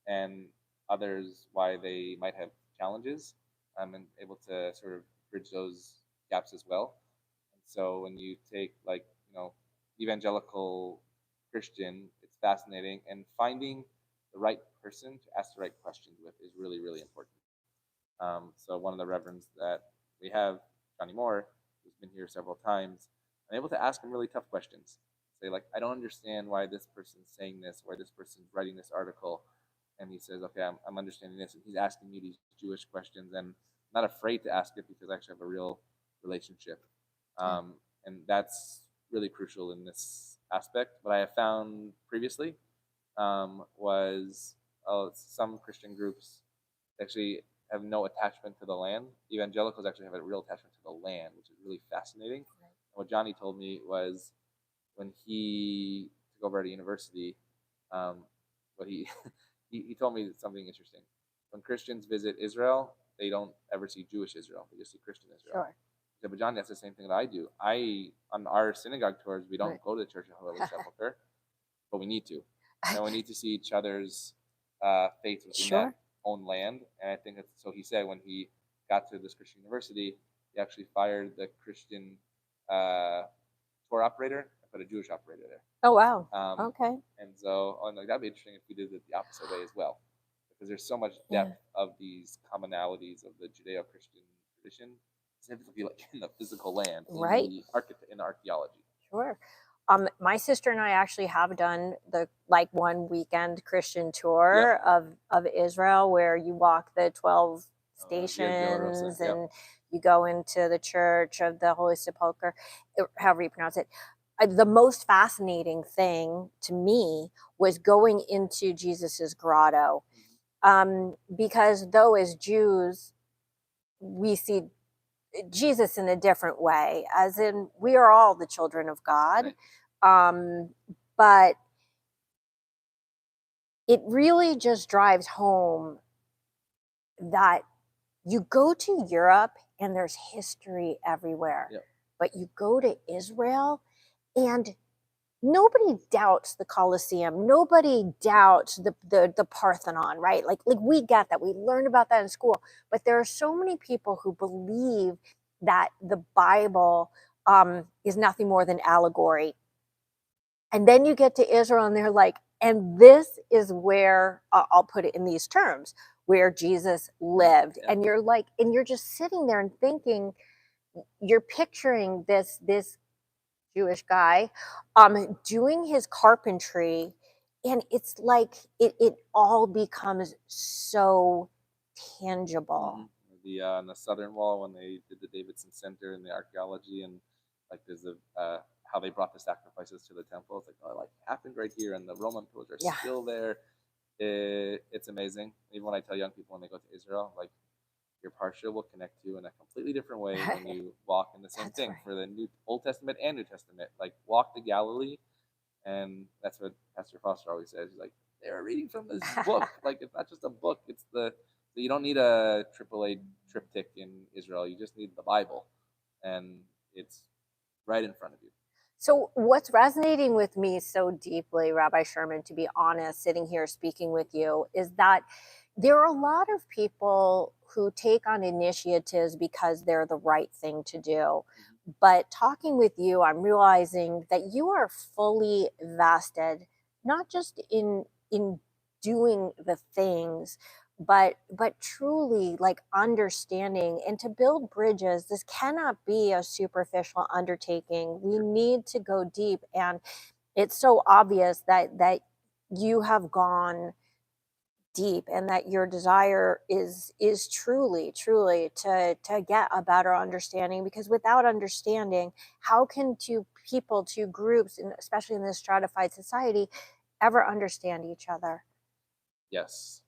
and others why they might have challenges. And able to sort of bridge those gaps as well. And so when you take evangelical Christian, it's fascinating, and finding the right person to ask the right questions with is really, really important. So one of the reverends that we have, Johnny Moore, who's been here several times, I'm able to ask him really tough questions. Say, like, I don't understand why this person's saying this, why this person's writing this article. And he says, okay, I'm understanding this. And he's asking me these Jewish questions, and I'm not afraid to ask it because I actually have a real relationship. And that's really crucial in this aspect. What I have found previously was some Christian groups actually have no attachment to the land. Evangelicals actually have a real attachment to the land, which is really fascinating. Right. And what Johnny told me was when he took over at a university, what he he told me something interesting. When Christians visit Israel, they don't ever see Jewish Israel; they just see Christian Israel. Sure. He said, but Johnny, that's the same thing that I do. On our synagogue tours, we don't go to the Church of Holy Sepulchre, but we need to, and we need to see each other's faith within that own land. And I think that's, so he said when he got to this Christian university, he actually fired the Christian tour operator and put a Jewish operator there. Oh wow. Okay. And so that'd be interesting if we did it the opposite way as well, because there's so much depth of these commonalities of the judeo-christian tradition, specifically like in the physical land, right, in archaeology. Sure. My sister and I actually have done the one weekend Christian tour of Israel, where you walk the 12 stations and you go into the Church of the Holy Sepulchre, however you pronounce it. The most fascinating thing to me was going into Jesus's grotto, because though as Jews we see Jesus in a different way, as in we are all the children of God. Right. But it really just drives home that you go to Europe and there's history everywhere. Yep. But you go to Israel and nobody doubts the Colosseum. Nobody doubts the Parthenon, right? Like we get that. We learned about that in school. But there are so many people who believe that the Bible is nothing more than allegory. And then you get to Israel and they're like, and this is where, I'll put it in these terms, where Jesus lived. Yeah. And you're like, and you're just sitting there and thinking, you're picturing this Jewish guy doing his carpentry, and it's like it all becomes so tangible. on the southern wall when they did the Davidson Center and the archaeology, and like there's how they brought the sacrifices to the temple. It's like, oh, it like happened right here, and the Roman pillars are still there. It's amazing. Even when I tell young people when they go to Israel, like, your parsha will connect you in a completely different way when you walk in the same thing for the Old Testament and New Testament. Like, walk to Galilee, and that's what Pastor Foster always says. He's like, they're reading from this book. Like, it's not just a book. It's you don't need a AAA triptych in Israel. You just need the Bible, and it's right in front of you. So what's resonating with me so deeply, Rabbi Sherman, to be honest, sitting here speaking with you, is that there are a lot of people who take on initiatives because they're the right thing to do. Mm-hmm. But talking with you, I'm realizing that you are fully vested, not just in doing the things, but truly like understanding, and to build bridges. This cannot be a superficial undertaking. We need to go deep, and it's so obvious that you have gone deep, and that your desire is truly to get a better understanding, because without understanding, how can two groups, and especially in this stratified society, ever understand each other? Yes.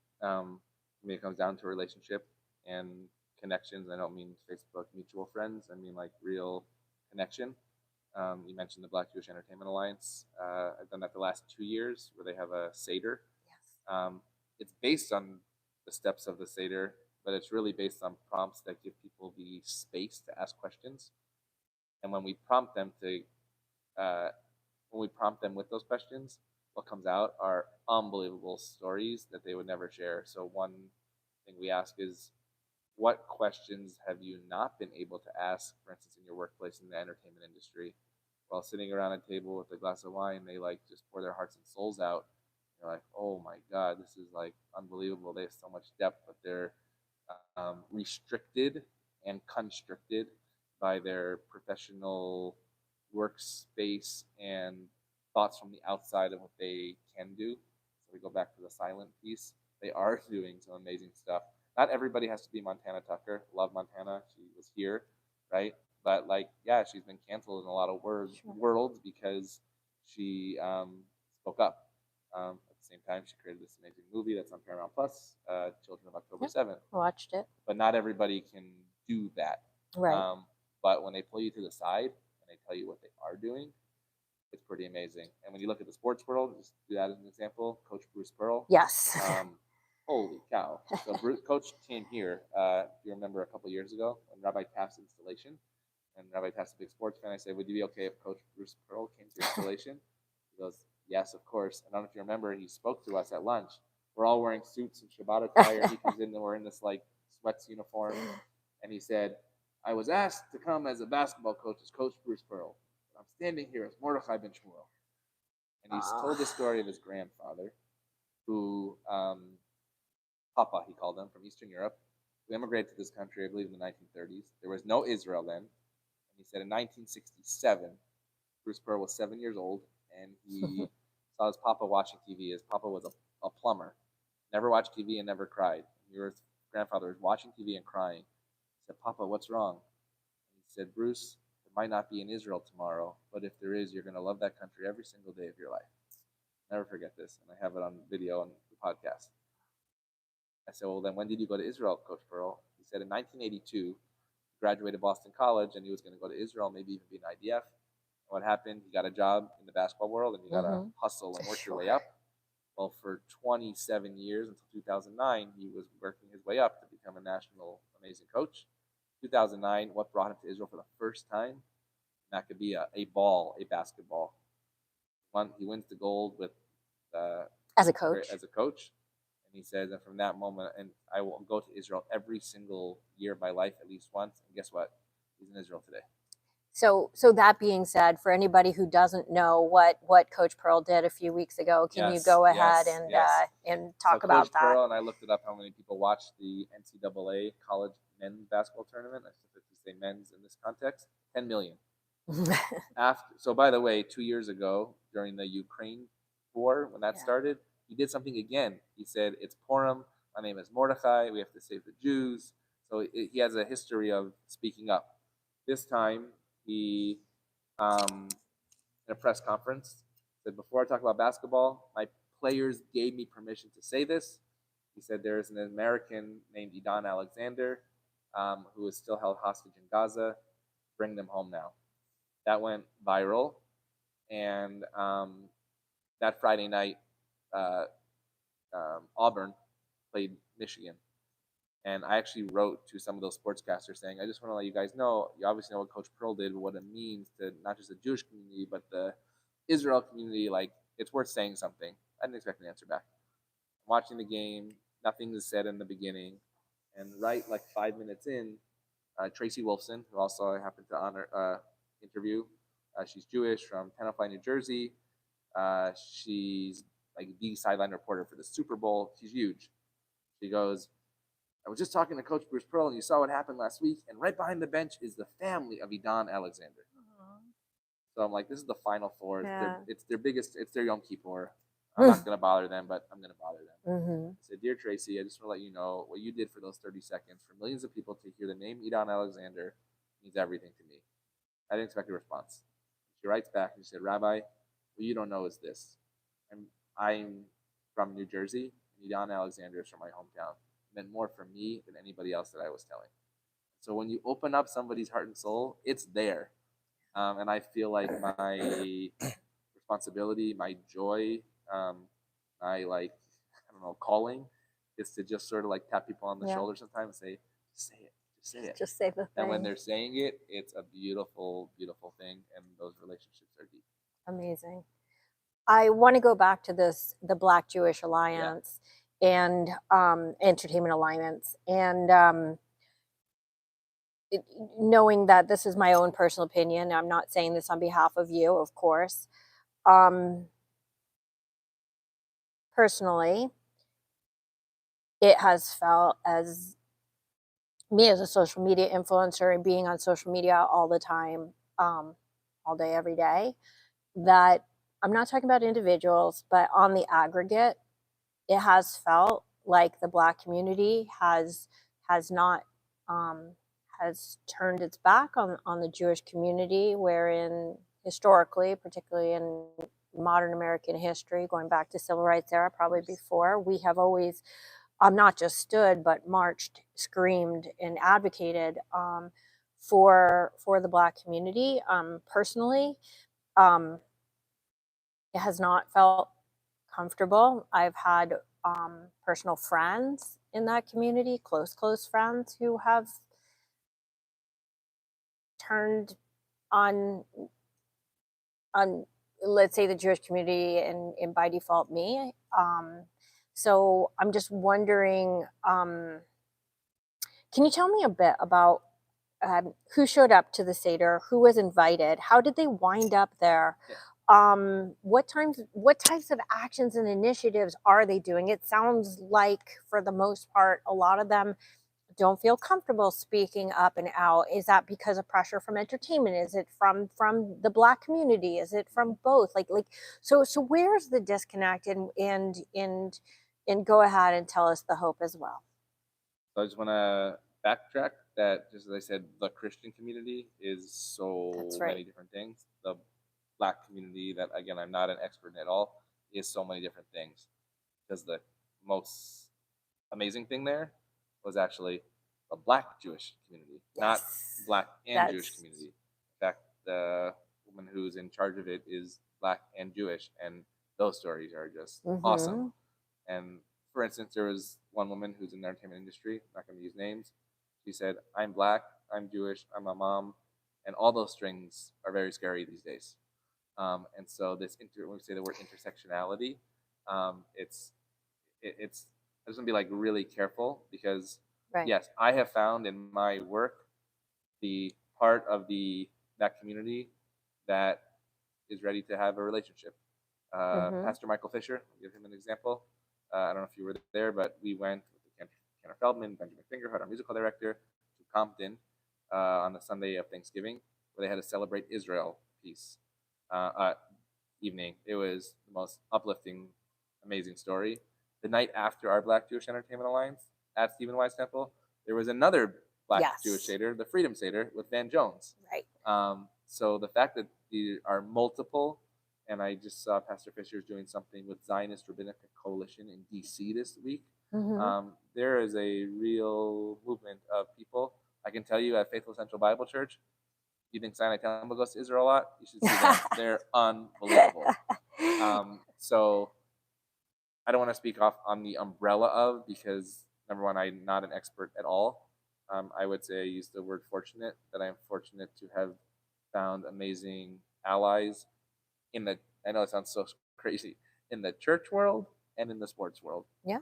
I mean, it comes down to a relationship and connections. I don't mean Facebook mutual friends. I mean like real connection. You mentioned the Black Jewish Entertainment Alliance. I've done that the last 2 years, where they have a Seder. Yes. It's based on the steps of the Seder, but it's really based on prompts that give people the space to ask questions. And when we prompt them with those questions, what comes out are unbelievable stories that they would never share. So one thing we ask is, what questions have you not been able to ask, for instance, in your workplace in the entertainment industry, while sitting around a table with a glass of wine? They like just pour their hearts and souls out. You're like, oh my God, this is like unbelievable. They have so much depth, but they're restricted and constricted by their professional workspace and thoughts from the outside of what they can do. So we go back to the silent piece. They are doing some amazing stuff. Not everybody has to be Montana Tucker. Love Montana. She was here, right? But like, yeah, she's been canceled in a lot of worlds because she spoke up. At the same time, she created this amazing movie that's on Paramount Plus, Children of October 7th. Watched it. But not everybody can do that. Right. But when they pull you to the side and they tell you what they are doing, it's pretty amazing. And when you look at the sports world, just do that as an example. Coach Bruce Pearl. Yes. Holy cow. So Coach came here, if you remember, a couple years ago when Rabbi Taft's installation. And Rabbi Taft's a big sports fan. I said, would you be okay if Coach Bruce Pearl came to your installation? He goes, yes, of course. And I don't know if you remember, he spoke to us at lunch. We're all wearing suits and Shabbat attire. He comes in and we're in this like sweats uniform. And he said, I was asked to come as a basketball coach as Coach Bruce Pearl. I'm standing here as Mordechai ben Shmuel. And he's told the story of his grandfather, who, Papa, he called him, from Eastern Europe, who immigrated to this country, I believe, in the 1930s. There was no Israel then. And he said in 1967, Bruce Pearl was 7 years old, and he saw his Papa watching TV. His Papa was a plumber, never watched TV and never cried. His grandfather was watching TV and crying. He said, Papa, what's wrong? And he said, Bruce, there might not be an Israel tomorrow, but if there is, you're going to love that country every single day of your life. Never forget this, and I have it on video on the podcast. I said, well, then when did you go to Israel, Coach Pearl? He said in 1982, he graduated Boston College, and he was going to go to Israel, maybe even be an IDF. And what happened? He got a job in the basketball world, and you got to hustle and work your way up. Well, for 27 years, until 2009, he was working his way up to become a national amazing coach. 2009, what brought him to Israel for the first time? Maccabea, a basketball. He wins the gold with as a coach. And he says, and from that moment, and I will go to Israel every single year of my life at least once. And guess what? He's in Israel today. So that being said, for anybody who doesn't know what Coach Pearl did a few weeks ago, can you go ahead and talk about Coach that? Pearl, and I looked it up how many people watched the NCAA college men's basketball tournament. I specifically say men's in this context. 10 million. So by the way, 2 years ago during the Ukraine war, when that started, he did something again. He said, it's Purim. My name is Mordechai. We have to save the Jews. So he has a history of speaking up. This time, he, in a press conference, said, "Before I talk about basketball, my players gave me permission to say this." He said there is an American named Edon Alexander who is still held hostage in Gaza. Bring them home now. That went viral, and that Friday night, uh, Auburn played Michigan. And I actually wrote to some of those sportscasters saying, I just want to let you guys know, you obviously know what Coach Pearl did, what it means to not just the Jewish community, but the Israel community. Like, it's worth saying something. I didn't expect an answer back. I'm watching the game, nothing is said in the beginning. And right, like 5 minutes in, Tracy Wolfson, who also I happened to interview, she's Jewish from Tenafly, New Jersey. She's like the sideline reporter for the Super Bowl. She's huge. She goes, I was just talking to Coach Bruce Pearl, and you saw what happened last week. And right behind the bench is the family of Edon Alexander. So I'm like, this is the Final Four. Yeah. It's their biggest. It's their Yom Kippur. I'm not going to bother them, but I'm going to bother them. I said, Dear Tracy, I just want to let you know what you did for those 30 seconds. For millions of people to hear the name Edon Alexander means everything to me. I didn't expect a response. She writes back and she said, Rabbi, what you don't know is this. I'm from New Jersey, and Edon Alexander is from my hometown. It meant more for me than anybody else that I was telling. So when you open up somebody's heart and soul, it's there. And I feel like my responsibility, my joy, my calling is to just sort of like tap people on the shoulder sometimes and say, just say it, just say it. Just say the thing. And when they're saying it, it's a beautiful, beautiful thing. And those relationships are deep. Amazing. I want to go back to the Black Jewish Alliance and Entertainment Alliance, and knowing that this is my own personal opinion. I'm not saying this on behalf of you, of course. Personally, it has felt as me as a social media influencer and being on social media all the time, all day, every day, that I'm not talking about individuals, but on the aggregate, it has felt like the Black community has not has turned its back on the Jewish community, wherein historically, particularly in modern American history, going back to civil rights era, probably before, we have always not just stood, but marched, screamed, and advocated for the Black community. Personally, it has not felt comfortable. I've had personal friends in that community, close friends, who have turned on let's say the Jewish community and by default me. So I'm just wondering, can you tell me a bit about who showed up to the Seder, who was invited, how did they wind up there? What types of actions and initiatives are they doing? It sounds like, for the most part, a lot of them don't feel comfortable speaking up and out. Is that because of pressure from entertainment? Is it from the Black community? Is it from both? So where's the disconnect? And go ahead and tell us the hope as well. So I just want to backtrack that, just as I said, the Christian community is so many different things. The Black community, that again, I'm not an expert in at all, is so many different things. Because the most amazing thing there was actually the Black Jewish community, not Black and Jewish community. In fact, the woman who's in charge of it is Black and Jewish, and those stories are just awesome. And for instance, there was one woman who's in the entertainment industry, I'm not going to use names. She said, I'm Black, I'm Jewish, I'm a mom, and all those strings are very scary these days. And so when we say the word intersectionality, it's I just want to be like really careful, because yes, I have found in my work the part of that community that is ready to have a relationship. Pastor Michael Fisher, I'll give him an example. I don't know if you were there, but we went with Kenner Feldman, Benjamin Fingerhut, our musical director, to Compton on the Sunday of Thanksgiving, where they had to celebrate Israel Peace evening. It was the most uplifting, amazing story. The night after our Black Jewish Entertainment Alliance at Stephen Wise Temple, there was another Black Yes. Jewish Seder, the Freedom Seder, with Van Jones. Right. So the fact that there are multiple, and I just saw Pastor Fisher's doing something with Zionist Rabbinic Coalition in D.C. this week. There is a real movement of people. I can tell you at Faithful Central Bible Church, you think Sinai Temple goes to Israel a lot? You should see them. They're unbelievable. So I don't want to speak off on the umbrella of, because number one, I'm not an expert at all. I would say I use the word fortunate, that I'm fortunate to have found amazing allies in the, I know it sounds so crazy, in the church world and in the sports world. Yeah.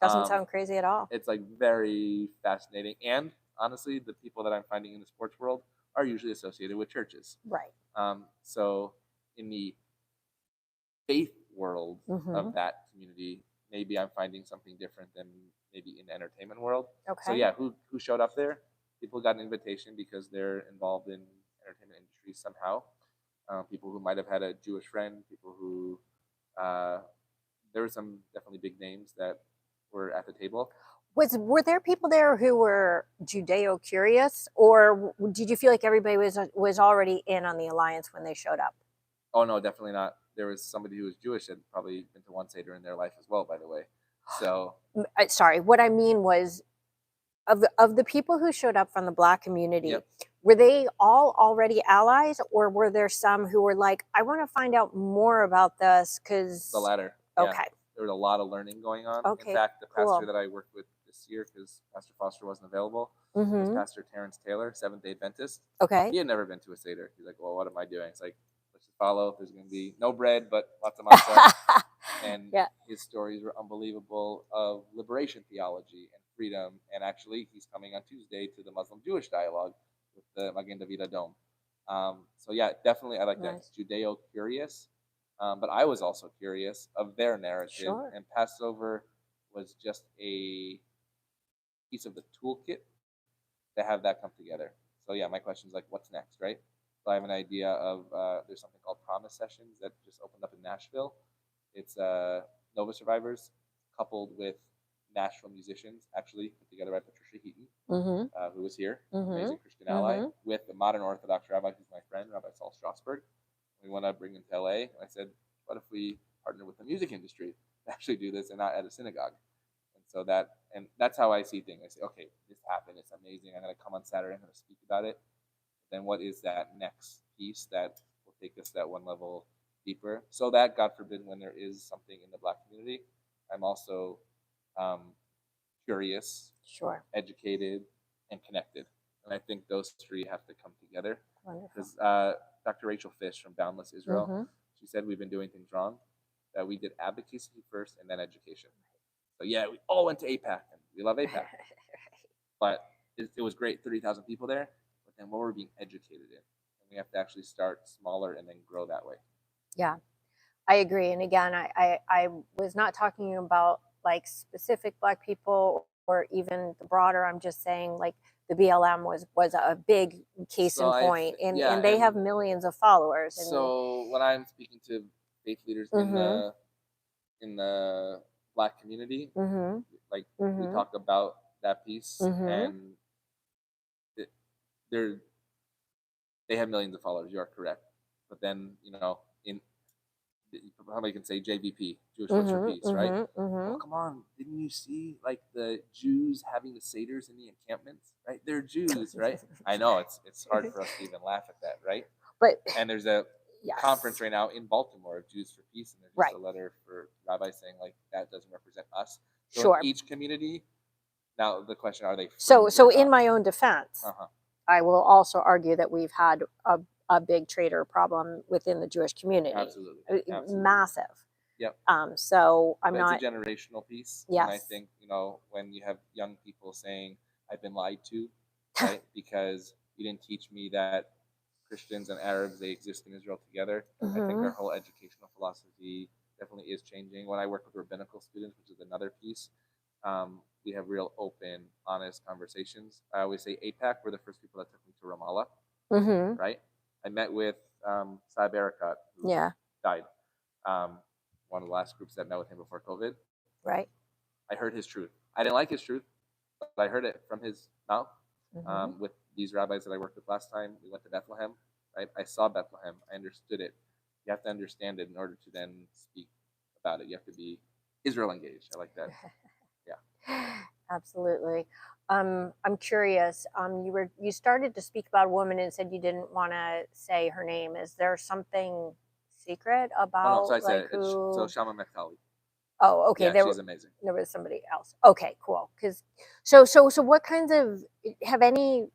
Doesn't sound crazy at all. It's like very fascinating. And honestly, the people that I'm finding in the sports world are usually associated with churches. Right. So in the faith world of that community, maybe I'm finding something different than maybe in the entertainment world. Okay. So yeah, who showed up there? People got an invitation because they're involved in entertainment industry somehow. People who might have had a Jewish friend, people who there were some definitely big names that were at the table. Were there people there who were judeo-curious, or did you feel like everybody was already in on the alliance when they showed up? Oh no, definitely not. There was somebody who was Jewish that probably been to one Seder in their life as well, by the way. So sorry, what I mean was, of the people who showed up from the Black community, Yep. were they all already allies, or were there some who were like, I want to find out more about this? Because the latter. Okay. Yeah. There was a lot of learning going on. Okay, In fact, the pastor cool. that I worked with this year, because Pastor Foster wasn't available, was Pastor Terrence Taylor, Seventh-day Adventist. Okay. He had never been to a Seder. He's like, well, what am I doing? It's like, let's just follow. There's going to be no bread, but lots of matzah. And his stories were unbelievable of liberation theology and freedom. And actually, he's coming on Tuesday to the Muslim-Jewish dialogue with the Magen David Adom. So yeah, definitely I like that. Judeo-curious. But I was also curious of their narrative. Sure. And Passover was just a piece of the toolkit to have that come together. So yeah, my question is like, what's next, right? So I have an idea of, there's something called Promise Sessions that just opened up in Nashville. It's Nova survivors coupled with Nashville musicians, actually put together by Patricia Heaton, who was here, amazing Christian ally, with a modern Orthodox rabbi who's my friend, Rabbi Saul Strasberg. We want to bring him to LA. And I said, what if we partner with the music industry to actually do this and not at a synagogue? And so that's how I see things. I say, okay, this happened. It's amazing. I'm going to come on Saturday. I'm going to speak about it. Then what is that next piece that will take us that one level deeper? So that, God forbid, when there is something in the Black community, I'm also curious, Sure, educated, and connected. And I think those three have to come together. Because Dr. Rachel Fish from Boundless Israel, she said we've been doing things wrong, that we did advocacy first and then education. So yeah, we all went to APAC, and we love APAC. But it was great, 30,000 people there, but then what were we being educated in? And we have to actually start smaller and then grow that way. Yeah, I agree. And again, I was not talking about like specific Black people or even the broader. I'm just saying like the BLM was a big case in point, and they have millions of followers. And so when I'm speaking to faith leaders in the Black community, like we talk about that piece, and they have millions of followers. You are correct, but then somebody can say JVP, Jewish Voice for Peace, right? Oh, come on, didn't you see like the Jews having the seders in the encampments, right? They're Jews, right? I know it's hard for us to even laugh at that, right? And there's a conference right now in Baltimore of Jews for Peace, and there's just a letter for rabbis saying like that doesn't represent us. So in each community. Now the question: are they? So in my own defense, I will also argue that we've had a big traitor problem within the Jewish community. Absolutely. Massive. Yep. So I'm not. It's a generational piece. Yes. And I think when you have young people saying, "I've been lied to," right? Because you didn't teach me that Christians and Arabs they exist in Israel together. I think our whole educational philosophy definitely is changing. When I work with rabbinical students, which is another piece, we have real open, honest conversations. I always say APAC were the first people that took me to Ramallah, right? I met with Saib Erekat, who died, one of the last groups that met with him before COVID. Right. I heard his truth. I didn't like his truth, but I heard it from his mouth. Mhm. With these rabbis that I worked with last time, we went to Bethlehem. Right? I saw Bethlehem. I understood it. You have to understand it in order to then speak about it. You have to be Israel engaged. I like that. Yeah. Absolutely. I'm curious. You started to speak about a woman and said you didn't want to say her name. Is there something secret Oh no, so about I said like it's so who? Shama Mektali. Oh, okay. Yeah, she's amazing. There was somebody else. Okay, cool. Because so what kinds of have any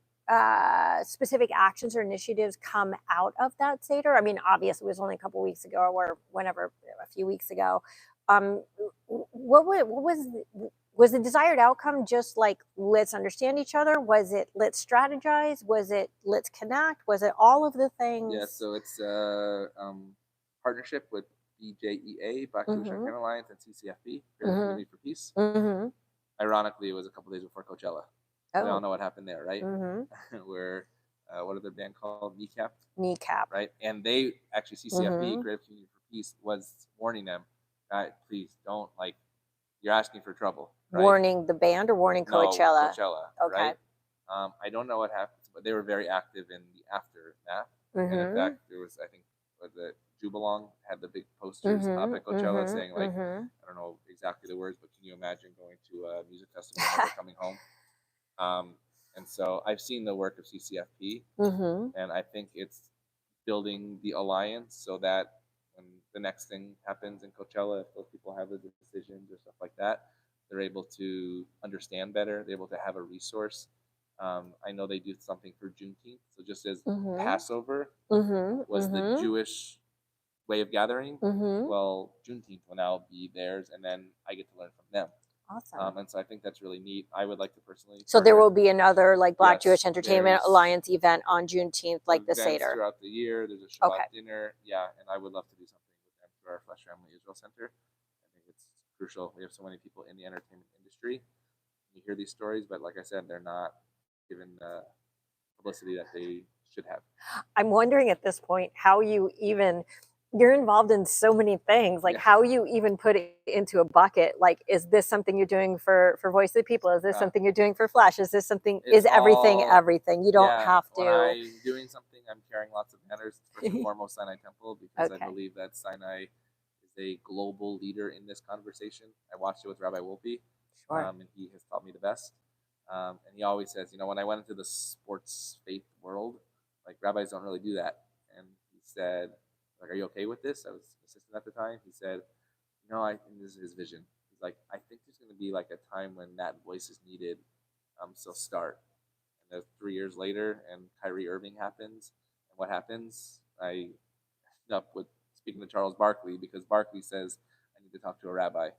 specific actions or initiatives come out of that Seder? I mean, obviously, it was only a couple weeks ago, or whenever, a few weeks ago. Um, what was the desired outcome? Just like let's understand each other? Was it let's strategize? Was it let's connect? Was it all of the things? Yeah, so it's a partnership with BJEA, Black Jewish Mm-hmm. American Alliance, and CCFP, Mm-hmm. Community for Peace. Mm-hmm. Ironically, it was a couple days before Coachella. Oh. We all know what happened there, right? Mm-hmm. Where what are their band called? Kneecap. Right? And they actually CCFP, Mhm. Creative Community for Peace, was warning them, please don't you're asking for trouble, right? Warning the band or warning No, Coachella? Coachella, Okay. right? I don't know what happened, but they were very active in the aftermath. And in fact, there was, I think, the Jubalong had the big posters up at Coachella saying I don't know exactly the words, but can you imagine going to a music festival and never coming home? And so I've seen the work of CCFP, and I think it's building the alliance so that when the next thing happens in Coachella, if those people have the decisions or stuff like that, they're able to understand better. They're able to have a resource. I know they do something for Juneteenth. So just as Passover was the Jewish way of gathering, well, Juneteenth will now be theirs, and then I get to learn from them. Awesome. And so I think that's really neat. I would like to personally. So there will be another like Black Yes, Jewish Entertainment there's Alliance event on Juneteenth, like the events Seder. throughout the year. There's a Shabbat dinner. Yeah, and I would love to do something with them through our Flesh Family Israel Center. I think it's crucial. We have so many people in the entertainment industry. You hear these stories, but like I said, they're not given the publicity that they should have. I'm wondering at this point how you're involved in so many things, like how you even put it into a bucket. Like, is this something you're doing for Voice of the People? Is this something you're doing for Flash? Is this something, is everything everything? You don't have to. When I'm doing something, I'm carrying lots of banners. First and foremost, Sinai Temple, because I believe that Sinai is a global leader in this conversation. I watched it with Rabbi Wolpe, and he has taught me the best. And he always says, when I went into the sports faith world, like rabbis don't really do that. And he said, are you okay with this? I was assistant at the time. He said, I think this is his vision. He's like, I think there's going to be like a time when that voice is needed. So start. And then 3 years later, and Kyrie Irving happens. And what happens? I end up with speaking to Charles Barkley because Barkley says, I need to talk to a rabbi.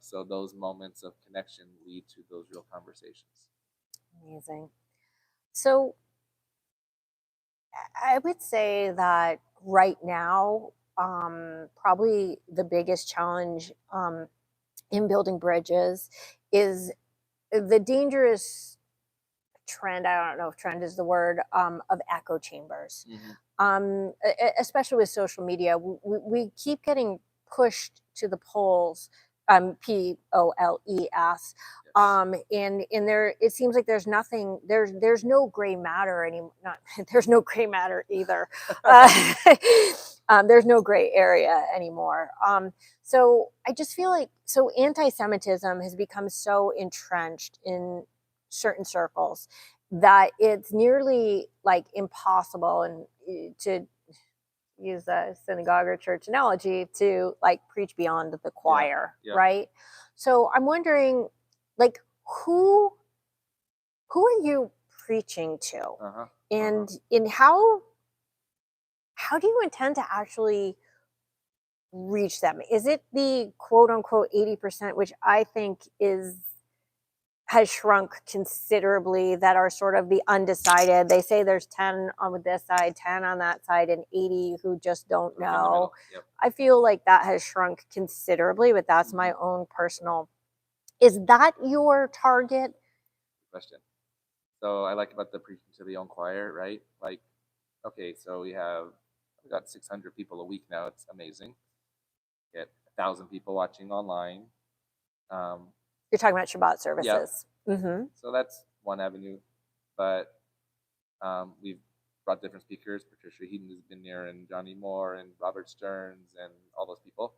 So those moments of connection lead to those real conversations. Amazing. So I would say that right now, probably the biggest challenge in building bridges is the dangerous trend. I don't know if trend is the word, of echo chambers. Especially with social media, we keep getting pushed to the polls. POLES. And there, it seems like there's nothing, there's no gray matter anymore. There's no gray matter either. There's no gray area anymore. So I just feel like, anti-Semitism has become so entrenched in certain circles that it's nearly like impossible, and to use a synagogue or church analogy, to like preach beyond the choir, right? So I'm wondering, like, who are you preaching to, and in how do you intend to actually reach them? Is it the quote unquote 80%, which I think has shrunk considerably, that are sort of the undecided? They say there's 10 on this side, 10 on that side, and 80 who just don't know. I feel like that has shrunk considerably, but that's my own personal. Is that your target? Question. So I like about the preaching to the own choir, right? Like, okay, so we got 600 people a week now. It's amazing. Get 1,000 people watching online. You're talking about Shabbat services. Mm-hmm. So that's one avenue. But we've brought different speakers. Patricia Heaton has been there, and Johnny Moore, and Robert Stearns, and all those people.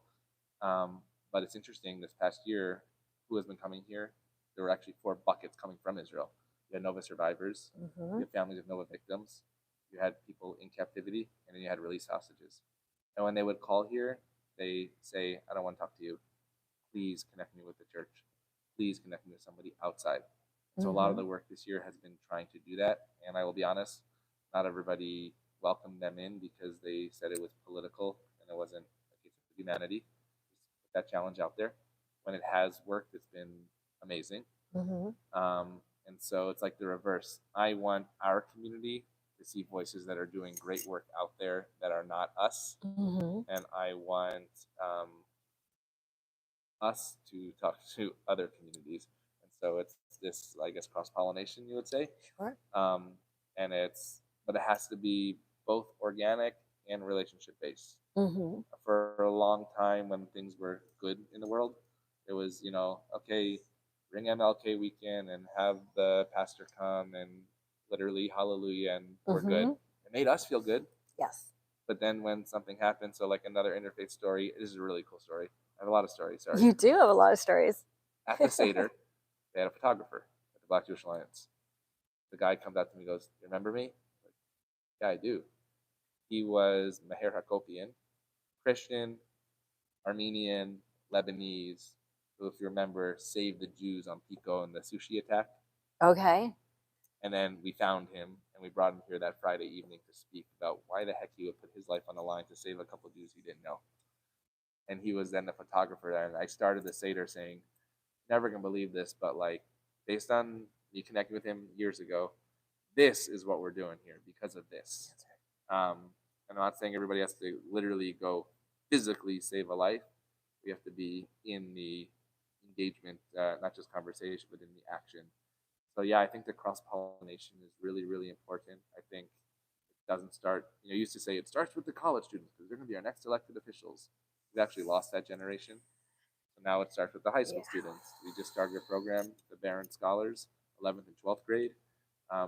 But it's interesting, this past year, who has been coming here? There were actually 4 buckets coming from Israel. You had Nova survivors, Mm-hmm. you had families of Nova victims, you had people in captivity, and then you had released hostages. And when they would call here, they say, I don't want to talk to you. Please connect me with the church. Please connect me with somebody outside. So a lot of the work this year has been trying to do that. And I will be honest, not everybody welcomed them in because they said it was political and it wasn't a case of humanity. Just put that challenge out there. When it has worked, it's been amazing. Mm-hmm. And so it's like the reverse. I want our community to see voices that are doing great work out there that are not us. Mm-hmm. And I want us to talk to other communities. And so it's this, I guess, cross pollination, you would say. Sure. And but it has to be both organic and relationship based. Mm-hmm. For a long time, when things were good in the world, it was, okay, bring MLK weekend and have the pastor come and literally hallelujah and we're good. It made us feel good. Yes. But then when something happened, so like another interfaith story, this is a really cool story. I have a lot of stories. Sorry. You do have a lot of stories. At the Seder, they had a photographer at the Black Jewish Alliance. The guy comes up to me and goes, "You remember me?" I'm like, yeah, I do. He was Meher Hakopian, Christian, Armenian, Lebanese, who, if you remember, saved the Jews on Pico in the sushi attack. Okay. And then we found him and we brought him here that Friday evening to speak about why the heck he would put his life on the line to save a couple of Jews he didn't know. And he was then the photographer. And I started the Seder saying, never gonna believe this, but like, based on me connecting with him years ago, this is what we're doing here because of this. And I'm not saying everybody has to literally go physically save a life. We have to be in the engagement, not just conversation, but in the action. So yeah, I think the cross-pollination is really, really important. I think it doesn't start, you used to say it starts with the college students because they're going to be our next elected officials. We've actually lost that generation. So now it starts with the high school students. We just started a program, the Barron Scholars, 11th and 12th grade.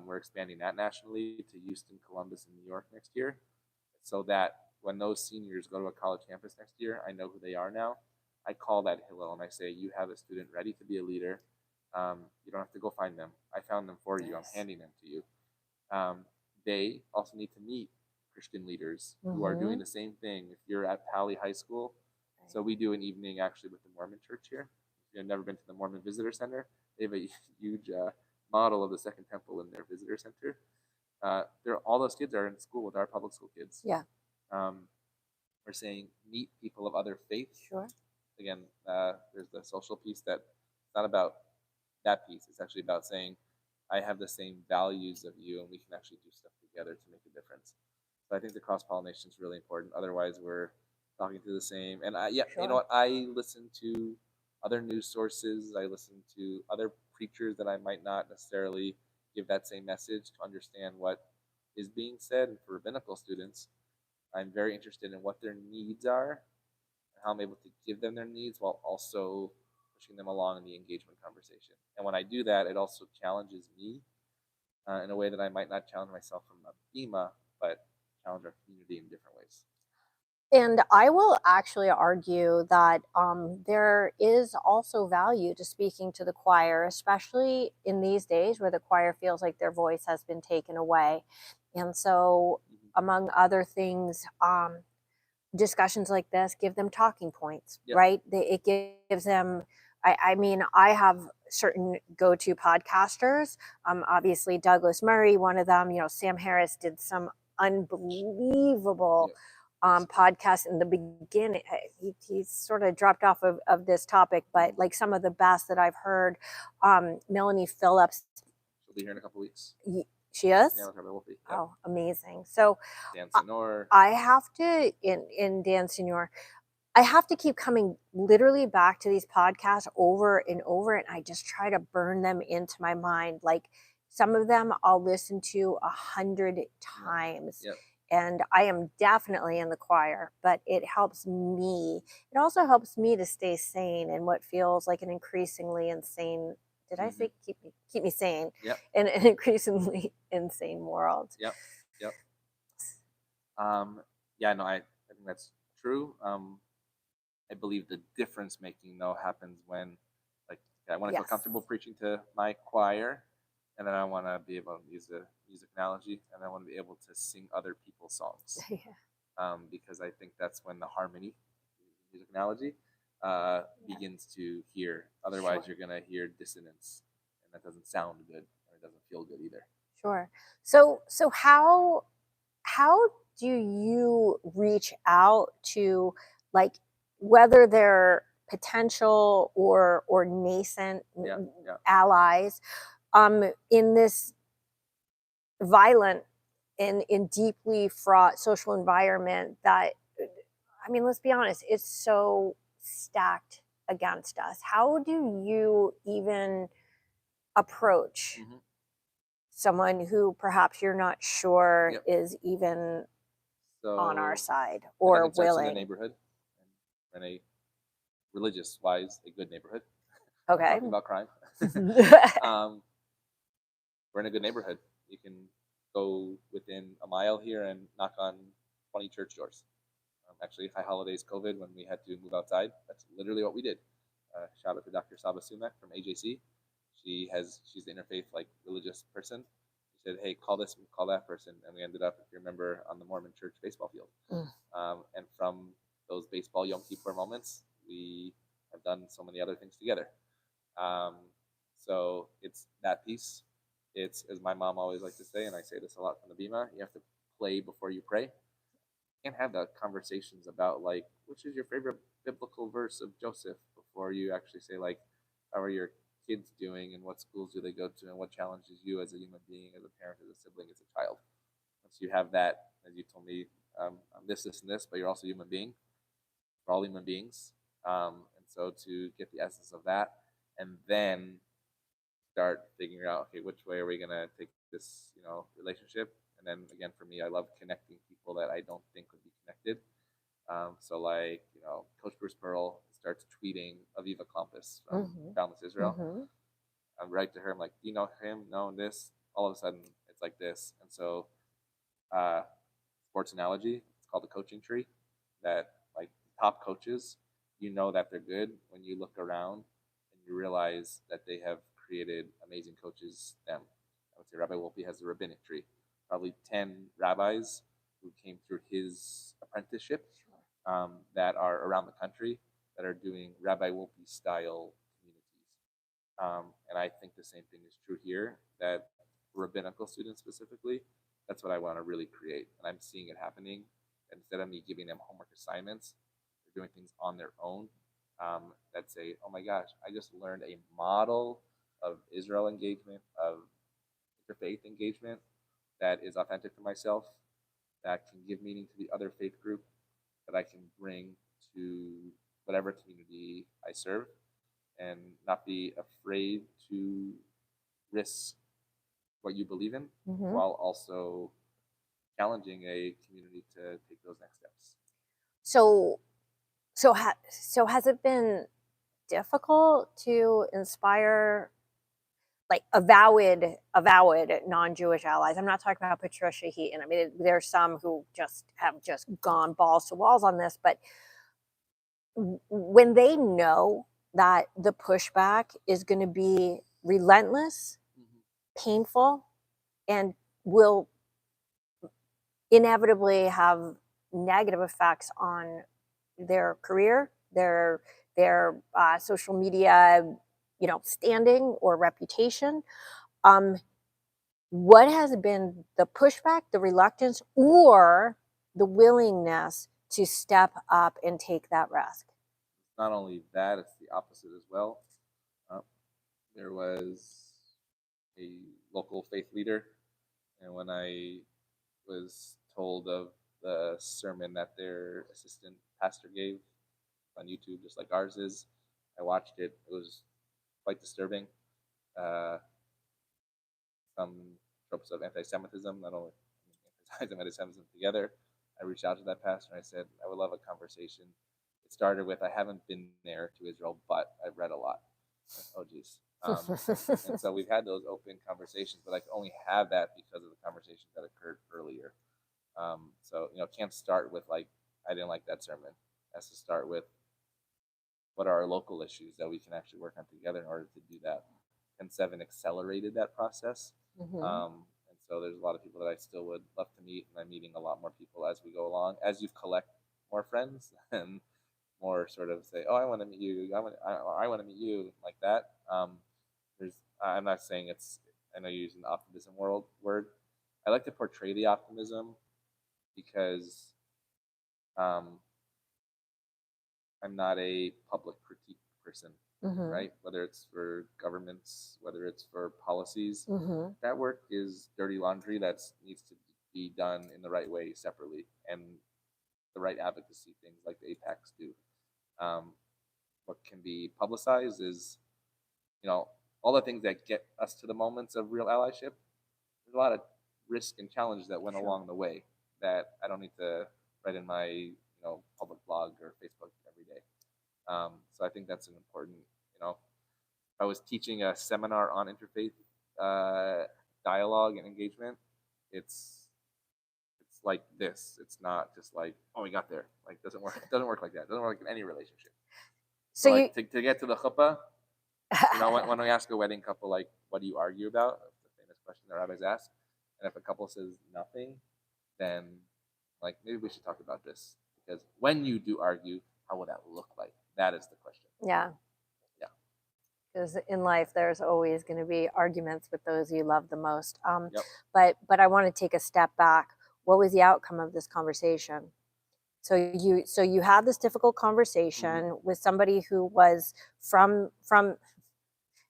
We're expanding that nationally to Houston, Columbus, and New York next year, so that when those seniors go to a college campus next year, I know who they are now. I call that Hillel and I say, you have a student ready to be a leader. You don't have to go find them. I found them for you. I'm handing them to you. They also need to meet Christian leaders who are doing the same thing. If you're at Pali High School, so we do an evening actually with the Mormon church here. If you've never been to the Mormon Visitor Center, they have a huge model of the Second Temple in their visitor center. All those kids are in school with our public school kids. Yeah. We're saying meet people of other faiths. Sure. Again, there's the social piece that it's not about that piece. It's actually about saying, I have the same values of you and we can actually do stuff together to make a difference. So I think the cross-pollination is really important. Otherwise, we're talking to the same. And Sure. You know what? I listen to other news sources. I listen to other preachers that I might not necessarily give that same message to understand what is being said. And for rabbinical students, I'm very interested in what their needs are and how I'm able to give them their needs while also pushing them along in the engagement conversation. And when I do that, it also challenges me in a way that I might not challenge myself from a bima, but challenge our community in different ways. And I will actually argue that there is also value to speaking to the choir, especially in these days where the choir feels like their voice has been taken away. And so, among other things, discussions like this give them talking points, right? It gives them, I mean, I have certain go-to podcasters. Obviously, Douglas Murray, one of them. Sam Harris did some unbelievable podcast in the beginning. He sort of dropped off of this topic, but like some of the best that I've heard. Melanie Phillips. She'll be here in a couple weeks. She is? Yeah, probably will be. Oh, amazing. So Dan Senor. I have to, in Dan Senor, I have to keep coming literally back to these podcasts over and over, and I just try to burn them into my mind. Like some of them I'll listen to 100 times. Yep. And I am definitely in the choir, but it helps me. It also helps me to stay sane in what feels like an increasingly insane Did I say keep me sane? Yep. In an increasingly insane world. Yep. Yep. Yeah, no, I think that's true. I believe the difference making though happens when, like, I want to feel comfortable preaching to my choir, and then I want to be able to use a music analogy, and I want to be able to sing other people's songs. Because I think that's when the harmony, music analogy, begins to hear. Otherwise, you're gonna hear dissonance, and that doesn't sound good, or it doesn't feel good either. Sure. So how do you reach out to, like, whether they're potential or nascent allies in this violent and in deeply fraught social environment that, I mean, let's be honest, it's so stacked against us? How do you even approach someone who perhaps you're not sure is even on our side or willing? In the neighborhood, in a religious-wise, a good neighborhood. Okay. Talking about crime. We're in a good neighborhood. You can go within a mile here and knock on 20 church doors. Actually, high holidays, COVID, when we had to move outside, that's literally what we did. Shout out to Dr. Saba Sumek from AJC. She's the interfaith, like, religious person. She said, hey, call this, call that person. And we ended up, if you remember, on the Mormon church baseball field. And from those baseball Yom Kippur moments, we have done so many other things together. So it's that piece. It's, as my mom always liked to say, and I say this a lot from the Bima, you have to play before you pray. You can't have the conversations about, like, which is your favorite biblical verse of Joseph before you actually say, like, how are your kids doing and what schools do they go to and what challenges you as a human being, as a parent, as a sibling, as a child. Once you have that, as you told me, I'm this, and this, but you're also a human being. We're all human beings. And so to get the essence of that and then start figuring out, okay, which way are we going to take this, relationship? And then again, for me, I love connecting people that I don't think would be connected. So like, Coach Bruce Pearl starts tweeting Aviva Klampus from Boundless Israel. I write to her, I'm like, do you know him? No, this. All of a sudden, it's like this. And so, sports analogy, it's called the coaching tree, that, like, top coaches, that they're good when you look around and you realize that they have created amazing coaches. I would say Rabbi Wolpe has the rabbinic tree, probably 10 rabbis who came through his apprenticeship that are around the country that are doing Rabbi Wolpe style communities. And I think the same thing is true here, that rabbinical students specifically, that's what I want to really create. And I'm seeing it happening. Instead of me giving them homework assignments, they're doing things on their own that say, oh my gosh, I just learned a model of Israel engagement, of interfaith engagement that is authentic to myself, that can give meaning to the other faith group, that I can bring to whatever community I serve, and not be afraid to risk what you believe in, while also challenging a community to take those next steps. So has it been difficult to inspire, like, avowed non-Jewish allies? I'm not talking about Patricia Heaton. I mean, there's some who have gone balls to walls on this, but when they know that the pushback is going to be relentless, painful, and will inevitably have negative effects on their career, their social media, standing or reputation. What has been the pushback, the reluctance, or the willingness to step up and take that risk? Not only that, it's the opposite as well. There was a local faith leader, and when I was told of the sermon that their assistant pastor gave on YouTube, just like ours is, I watched it. It was quite disturbing. Some tropes of anti-Semitism, not only anti-Semitism together. I reached out to that pastor and I said, I would love a conversation. It started with, I haven't been there to Israel, but I've read a lot. Oh, geez. And so we've had those open conversations, but I can only have that because of the conversations that occurred earlier. So, can't start with like, I didn't like that sermon. It has to start with what are our local issues that we can actually work on together in order to do that. And 7 accelerated that process. And so there's a lot of people that I still would love to meet, and I'm meeting a lot more people as we go along. As you collect more friends and more sort of say, oh, I want to meet you, I want to meet you, like that. I'm not saying I know you're using the optimism word. I like to portray the optimism because I'm not a public critique person, right? Whether it's for governments, whether it's for policies, that work is dirty laundry that needs to be done in the right way separately, and the right advocacy things like the APACs do. What can be publicized is, all the things that get us to the moments of real allyship. There's a lot of risk and challenges that went along the way that I don't need to write in my public blog or Facebook every day. So I think that's an important, I was teaching a seminar on interfaith dialogue and engagement. It's like this. It's not just like, oh, we got there. Like, doesn't work. It doesn't work like that. It doesn't work in any relationship. So like, to get to the chuppah, when we ask a wedding couple, like, what do you argue about? That's the famous question that rabbis ask. And if a couple says nothing, then like, maybe we should talk about this, because when you do argue, how will that look like? That is the question. Yeah. Because in life, there's always going to be arguments with those you love the most. But I want to take a step back. What was the outcome of this conversation? So you had this difficult conversation with somebody who was from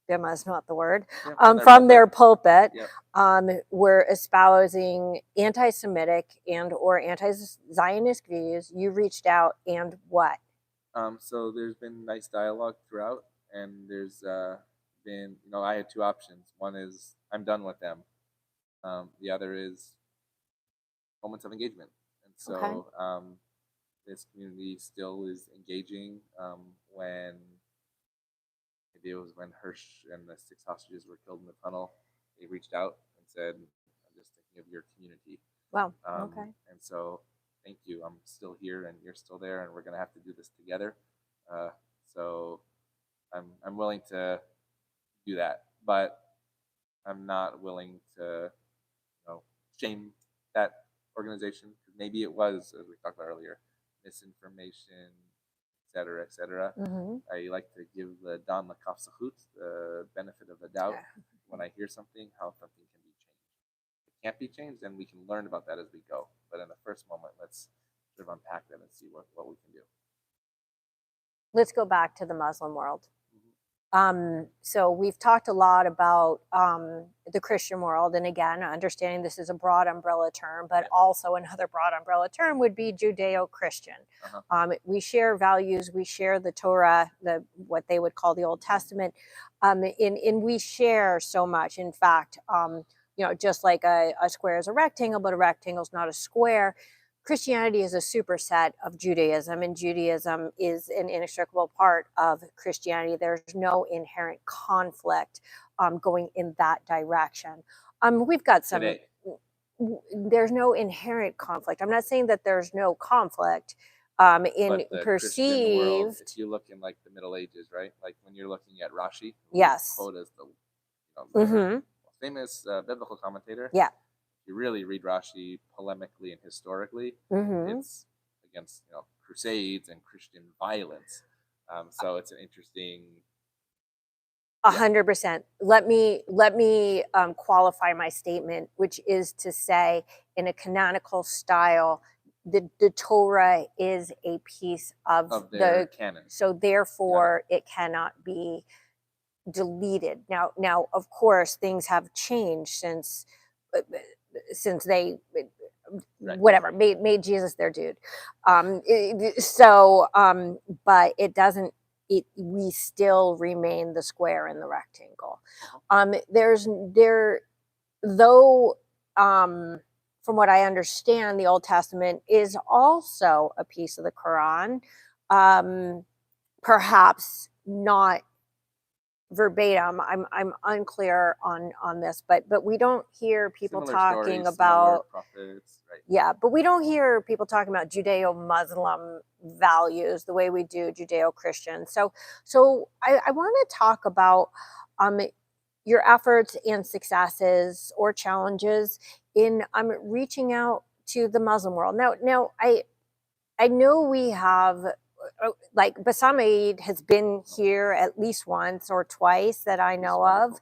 Bima is not the word, from their pulpit, were espousing anti-Semitic and or anti-Zionist views. You reached out, and what? So there's been nice dialogue throughout, and there's been, I had 2 options. One is I'm done with them. The other is moments of engagement. And so this community still is engaging. Maybe it was when Hirsch and the 6 hostages were killed in the tunnel, they reached out and said, I'm just thinking of your community. Wow. And so thank you. I'm still here and you're still there, and we're going to have to do this together. So I'm willing to do that, but I'm not willing to shame that organization. Maybe it was, as we talked about earlier, misinformation, et cetera. I like to give the Dan Lakaf Zechut, the benefit of the doubt, when I hear something, how something can be changed. If it can't be changed, then we can learn about that as we go. But in the first moment, let's sort of unpack that and see what we can do. Let's go back to the Muslim world. So we've talked a lot about the Christian world, and again, understanding this is a broad umbrella term, but also another broad umbrella term would be judeo-christian. We share values, we share the Torah, what they would call the Old Testament, and we share so much. In fact, just like a square is a rectangle, but a rectangle is not a square. Christianity is a superset of Judaism, and Judaism is an inextricable part of Christianity. There's no inherent conflict going in that direction. We've got some. Today. There's no inherent conflict. I'm not saying that there's no conflict in perceived. World, if you look in like the Middle Ages, right? Like when you're looking at Rashi, quote as the famous biblical commentator. Yeah. You really read Rashi polemically and historically, it's against crusades and Christian violence. So it's an interesting. 100%. Let me qualify my statement, which is to say, in a canonical style, the Torah is a piece of their canon. So therefore, it cannot be deleted. Now, of course, things have changed since they made Jesus their dude. But it doesn't. We still remain the square and the rectangle. From what I understand, the Old Testament is also a piece of the Quran. Perhaps not verbatim. I'm unclear on this, but we don't hear people Similar talking stories, similar about prophets, right? yeah, but we don't hear people talking about Judeo-Muslim values the way we do Judeo-Christian. So I want to talk about your efforts and successes or challenges in reaching out to the Muslim world. Now I know we have like Bassam Eid has been here at least once or twice that I know of.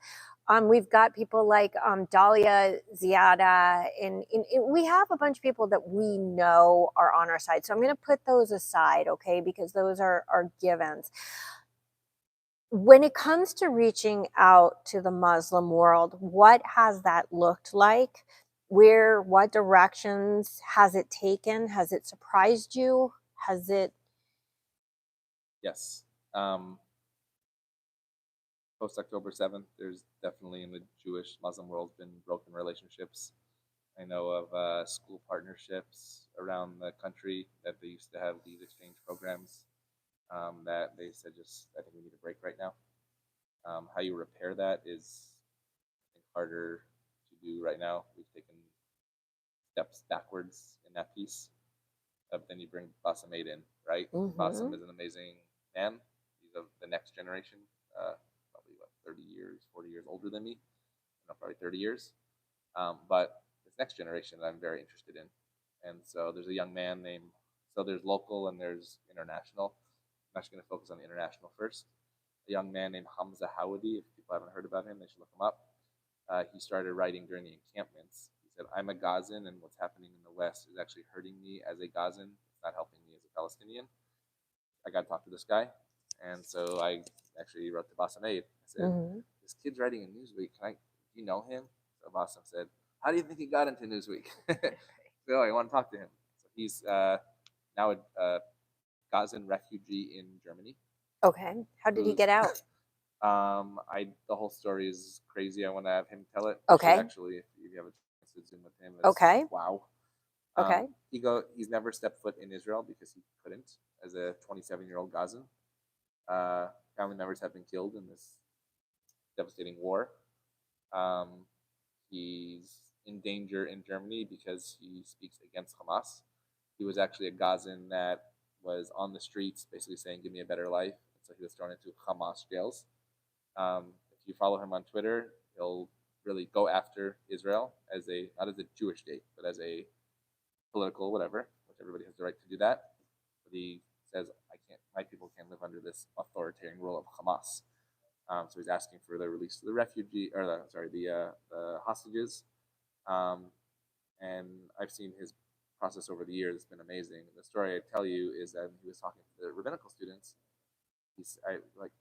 We've got people like Dahlia Ziada, and we have a bunch of people that we know are on our side. So I'm going to put those aside, okay, because those are givens. When it comes to reaching out to the Muslim world, what has that looked like? What directions has it taken? Has it surprised you? Has it? Yes. Post October 7th, there's definitely in the Jewish Muslim world been broken relationships. I know of school partnerships around the country that they used to have these exchange programs that they said I think we need a break right now. How you repair that is, I think, harder to do right now. We've taken steps backwards in that piece. But then you bring Bassam Eid in, right? Mm-hmm. Bassam is an amazing man. He's of the next generation, probably 30 years, 40 years older than me. Probably 30 years. But this next generation that I'm very interested in. And so there's a young man so there's local and there's international. I'm actually going to focus on the international first. A young man named Hamza Hawadi. If people haven't heard about him, they should look him up. He started writing during the encampments. He said, I'm a Gazan, and what's happening in the West is actually hurting me as a Gazan. It's not helping me as a Palestinian. I got to talk to this guy. And so I actually wrote to Bassam Eid. I said, this kid's writing in Newsweek. Do you know him? So Bassam said, how do you think he got into Newsweek? So I want to talk to him. So he's now a Gazan refugee in Germany. Okay. How did he get out? The whole story is crazy. I want to have him tell it. Okay. Actually, if you have a chance to Zoom with him, okay. Wow. Okay. He's never stepped foot in Israel because he couldn't as a 27-year-old Gazan. Family members have been killed in this devastating war. He's in danger in Germany because he speaks against Hamas. He was actually a Gazan that was on the streets basically saying, give me a better life. So he was thrown into Hamas jails. If you follow him on Twitter, he'll really go after Israel not as a Jewish state, but as a political whatever, which everybody has the right to do that. But he says, my people can't live under this authoritarian rule of Hamas. So he's asking for the release of the hostages. And I've seen his process over the years. It's been amazing. The story I tell you is that he was talking to the rabbinical students.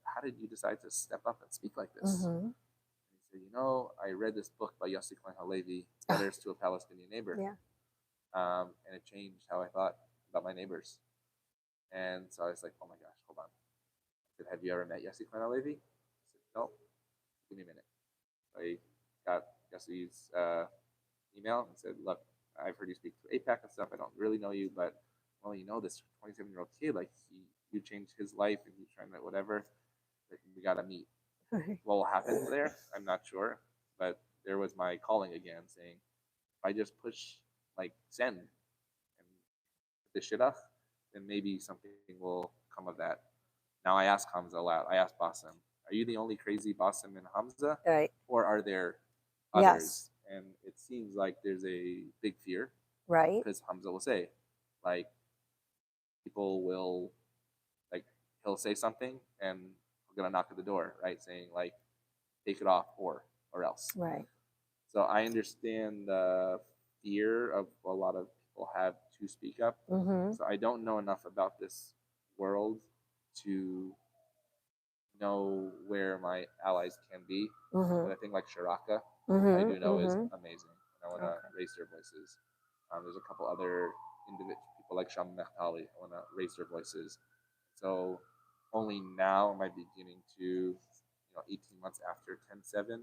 How did you decide to step up and speak like this? And he said, I read this book by Yossi Klein Halevi, Letters to a Palestinian Neighbor. Yeah. And it changed how I thought about my neighbors. And so I was like, oh my gosh, hold on. I said, have you ever met Yossi Klein Halevi? I said, no. Give me a minute. I got Yossi's email and said, look, I've heard you speak to APAC and stuff. I don't really know you, but this 27-year-old kid, you changed his life and he's trying to whatever. We got to meet. What will happen there? I'm not sure. But there was my calling again saying, if I just push send and the shidduch, then maybe something will come of that. Now I asked Hamza aloud. I asked Bassam, are you the only crazy Bassam in Hamza? Right. Or are there others? Yes. And it seems like there's a big fear. Right. Because Hamza will say, people will, he'll say something and we're going to knock at the door, right? Saying, take it off or else. Right. So I understand the fear of a lot of people have to speak up. So I don't know enough about this world to know where my allies can be. But I think Shiraka, I do know is amazing. I want to raise their voices. There's a couple other people like Sham Mehtali. I want to raise their voices. So only now am I beginning to, 18 months after 10/7,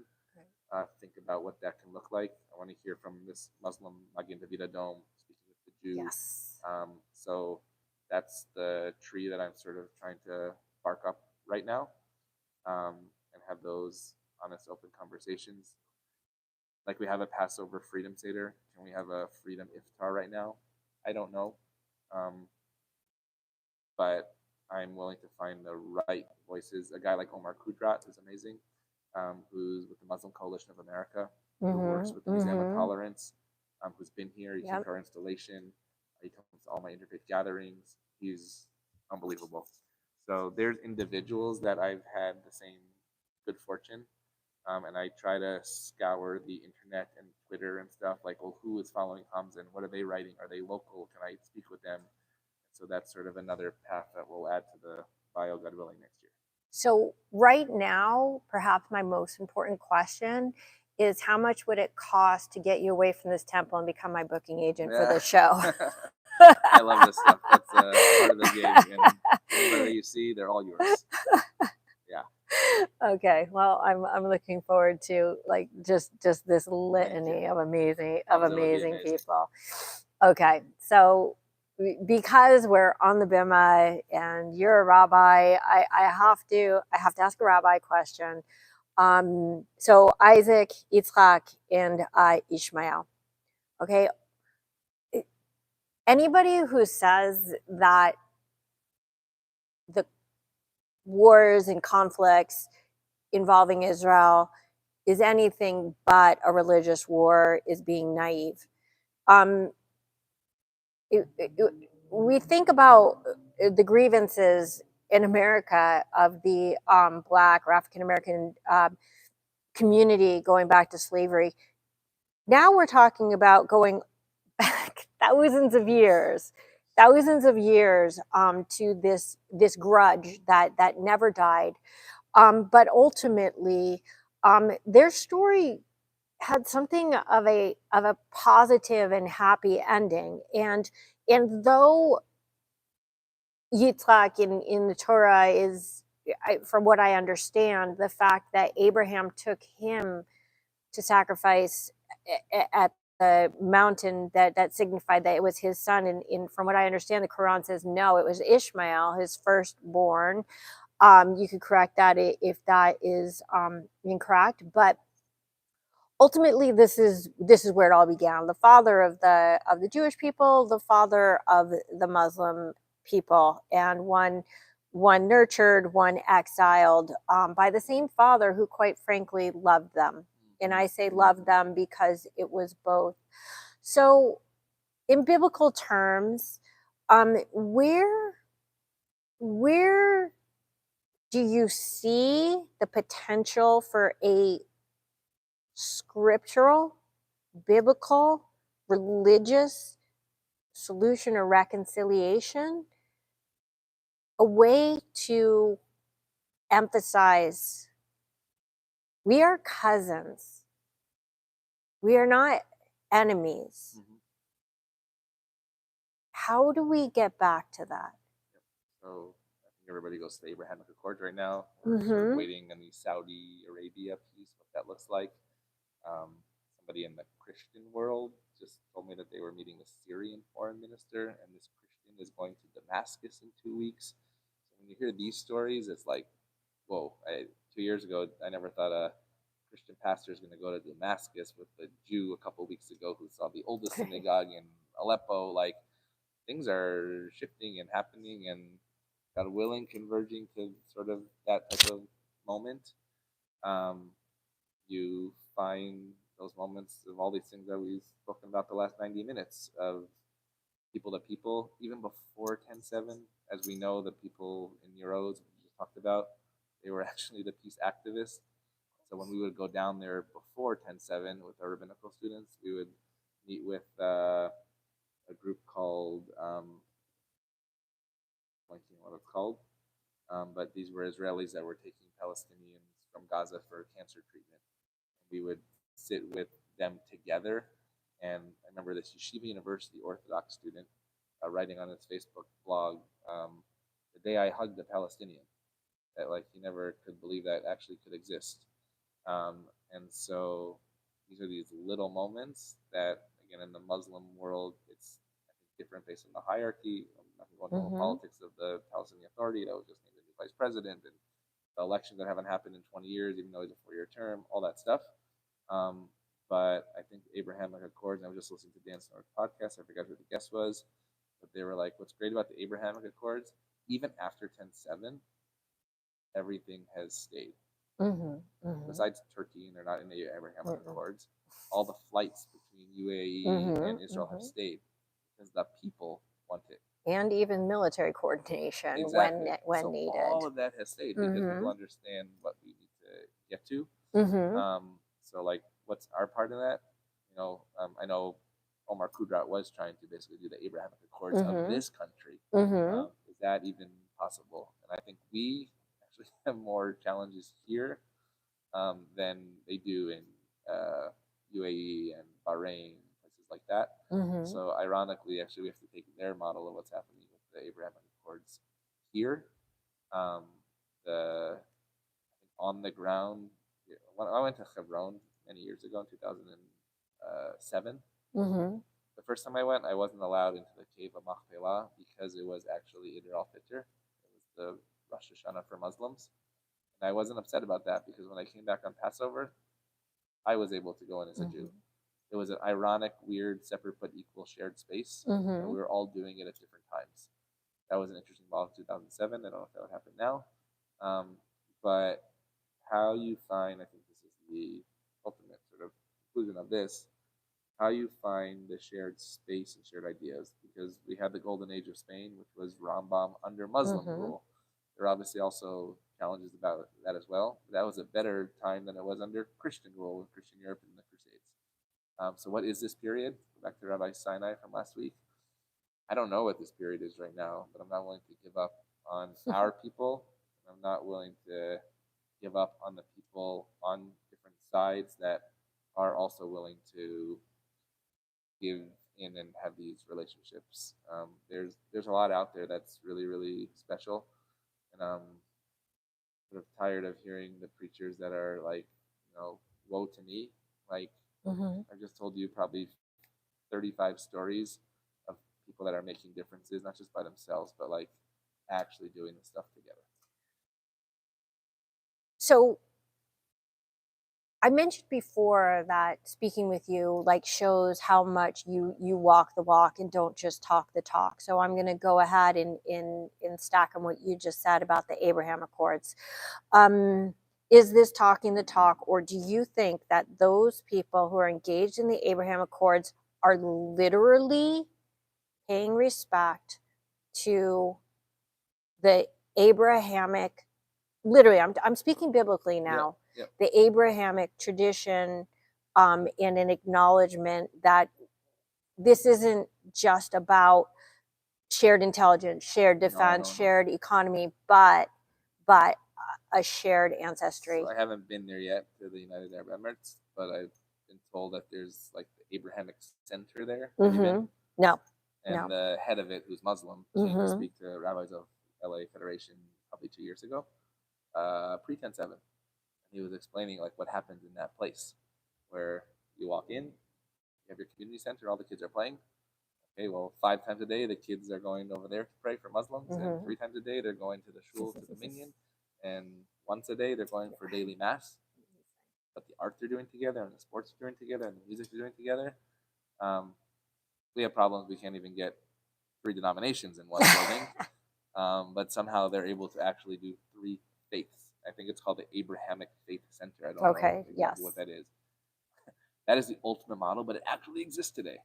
think about what that can look like. I want to hear from this Muslim Magen David Adom speaking with the Jew. Yes. So that's the tree that I'm sort of trying to bark up right now, and have those honest, open conversations. Like we have a Passover Freedom Seder. Can we have a Freedom Iftar right now? I don't know. But I'm willing to find the right voices. A guy like Omar Cooper is amazing, who's with the Muslim Coalition of America, who works with the Museum of Tolerance, who's been here. He came to our installation. He comes to all my interfaith gatherings. He's unbelievable. So there's individuals that I've had the same good fortune, and I try to scour the internet and Twitter and stuff, like, well, who is following Hamza and what are they writing? Are they local? Can I speak with them? So that's sort of another path that we'll add to the bio, God willing, next year. So right now, perhaps my most important question is, how much would it cost to get you away from this temple and become my booking agent for the show? I love this stuff. That's part of the gig. And anybody you see, they're all yours. Yeah. Okay. Well, I'm looking forward to like just this litany of amazing people. Okay. So because we're on the bima and you're a rabbi, I have to ask a rabbi question. So Isaac, Yitzchak, and Ishmael. Okay. Anybody who says that the wars and conflicts involving Israel is anything but a religious war is being naive. We think about the grievances in America of the Black or African American community going back to slavery. Now we're talking about going back thousands of years to this grudge that never died. But ultimately, their story had something of a positive and happy ending. And though Yitzhak in the Torah is, from what I understand, the fact that Abraham took him to sacrifice at the mountain that signified that it was his son. And from what I understand, the Quran says no, it was Ishmael, his firstborn. You could correct that if that is incorrect, but ultimately this is where it all began. The father of the Jewish people, the father of the Muslim people, and one nurtured, one exiled, by the same father who quite frankly loved them. And I say loved them because it was both. So in biblical terms, where do you see the potential for a scriptural, biblical, religious solution or reconciliation? A way to emphasize we are cousins. We are not enemies. How do we get back to that? So I think everybody goes to the Abrahamic Accords right now. We're sort of waiting on the Saudi Arabia piece, what that looks like. Somebody in the Christian world just told me that they were meeting the Syrian foreign minister, and this Christian is going to Damascus in 2 weeks. So when you hear these stories, it's like, whoa. 2 years ago, I never thought a Christian pastor is going to go to Damascus with a Jew a couple weeks ago who saw the oldest synagogue in Aleppo. Like, things are shifting and happening, and God willing, converging to sort of that type of moment. You find those moments of all these things that we've spoken about the last 90 minutes of people to people, even before 10/7. As we know, the people in Euros we just talked about, they were actually the peace activists. So when we would go down there before 10/7 with our rabbinical students, we would meet with a group called, blanking what it's called, but these were Israelis that were taking Palestinians from Gaza for cancer treatment. We would sit with them together, and I remember this Yeshiva University Orthodox student writing on his Facebook blog, the day I hugged a Palestinian, that like he never could believe that actually could exist. And so these are these little moments that, again, in the Muslim world, it's I think different based on the hierarchy. I'm not going to go into the politics of the Palestinian Authority that was just named a new vice president, the elections that haven't happened in 20 years, even though it's a 4-year term, all that stuff. But I think the Abrahamic Accords, and I was just listening to Dan Snor's podcast, I forgot who the guest was, but they were like, what's great about the Abrahamic Accords, even after 10/7, everything has stayed. Besides Turkey, and they're not in the Abrahamic Accords, all the flights between UAE and Israel have stayed because the people want it. And even military coordination Exactly. when so needed. All of that has stayed because people understand what we need to get to. So like, what's our part of that? I know Omar Kudrat was trying to basically do the Abrahamic Accords of this country. Is that even possible? And I think we actually have more challenges here than they do in UAE and Bahrain, places like that. So ironically, actually, we have to take their model of what's happening with the Abrahamic Accords here. On the ground, when I went to Hebron many years ago in 2007, the first time I went, I wasn't allowed into the cave of Machpelah because it was actually Eid al-Fitr. It was the Rosh Hashanah for Muslims. And I wasn't upset about that because when I came back on Passover, I was able to go in as a Jew. It was an ironic, weird, separate but equal shared space. And we were all doing it at different times. That was an interesting model in 2007. I don't know if that would happen now. But how you find, I think this is the ultimate sort of conclusion of this, how you find the shared space and shared ideas. Because we had the golden age of Spain, which was Rambam under Muslim rule. There are obviously also challenges about that as well. That was a better time than it was under Christian rule in Christian Europe in the Crusades. So what is this period? Back to Rabbi Sinai from last week. I don't know what this period is right now, but I'm not willing to give up on our people. I'm not willing to give up on the people on different sides that are also willing to give in and have these relationships. There's a lot out there that's really, really special. And I'm sort of tired of hearing the preachers that are like, woe to me. Like, I just told you probably 35 stories of people that are making differences, not just by themselves, but like actually doing the stuff together. So I mentioned before that speaking with you like shows how much you walk the walk and don't just talk the talk. So I'm going to go ahead and stack on what you just said about the Abraham Accords. Is this talking the talk, or do you think that those people who are engaged in the Abraham Accords are literally paying respect to the Abrahamic, literally, I'm speaking biblically now, the Abrahamic tradition, in an acknowledgement that this isn't just about shared intelligence, shared defense, shared economy, but a shared ancestry. So I haven't been there yet to the United Arab Emirates, but I've been told that there's like the Abrahamic Center there. No. And the head of it, who's Muslim, came to speak to rabbis of LA Federation probably 2 years ago, pre-10/7. And he was explaining like what happens in that place where you walk in, you have your community center, all the kids are playing. Okay, well, 5 times a day, the kids are going over there to pray for Muslims, and 3 times a day, they're going to the shul, to the minyan, and once a day, they're going for daily mass. But the art they're doing together, and the sports they're doing together, and the music they're doing together, we have problems. We can't even get 3 denominations in one building, but somehow they're able to actually do 3 faiths. I think it's called the Abrahamic Faith Center. I don't know exactly what that is. That is the ultimate model, but it actually exists today.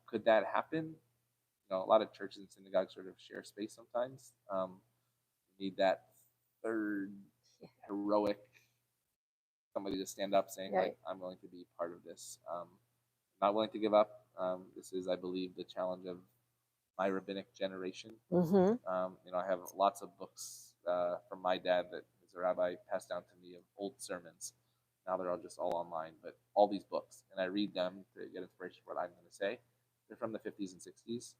Could that happen? A lot of churches and synagogues sort of share space sometimes. You need that third heroic somebody to stand up saying, like, I'm willing to be part of this. Not willing to give up. This is, I believe, the challenge of my rabbinic generation. I have lots of books from my dad that as a rabbi passed down to me of old sermons. Now they're just all online, but all these books, and I read them to get inspiration for what I'm going to say. They're from the 50s and 60s.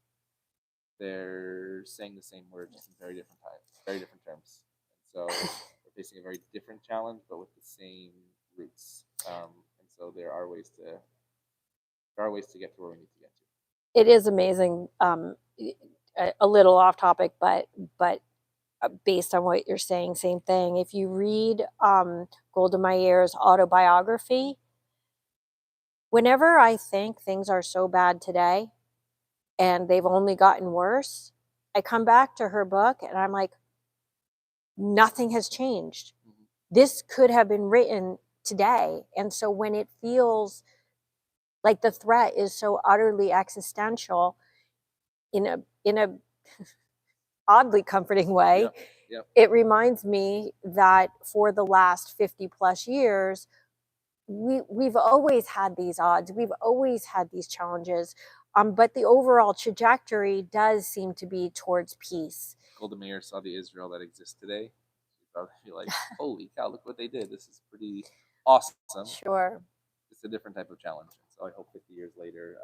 They're saying the same words just in very different times, very different terms. And so we're facing a very different challenge, but with the same roots. And so there are ways to get to where we need to get to. It is amazing. A little off topic, but based on what you're saying, same thing. If you read Golda Meir's autobiography, whenever I think things are so bad today and they've only gotten worse, I come back to her book and I'm like, nothing has changed. Mhm. This could have been written today. And so when it feels like the threat is so utterly existential in a oddly comforting way, Yep. Yep. it reminds me that for the last 50 plus years, we've always had these odds, we've always had these challenges, but the overall trajectory does seem to be towards peace. Golda Meir saw the Israel that exists today. She'd probably be like, holy cow, look what they did. This is pretty awesome. Sure. It's a different type of challenge. So I hope 50 years later,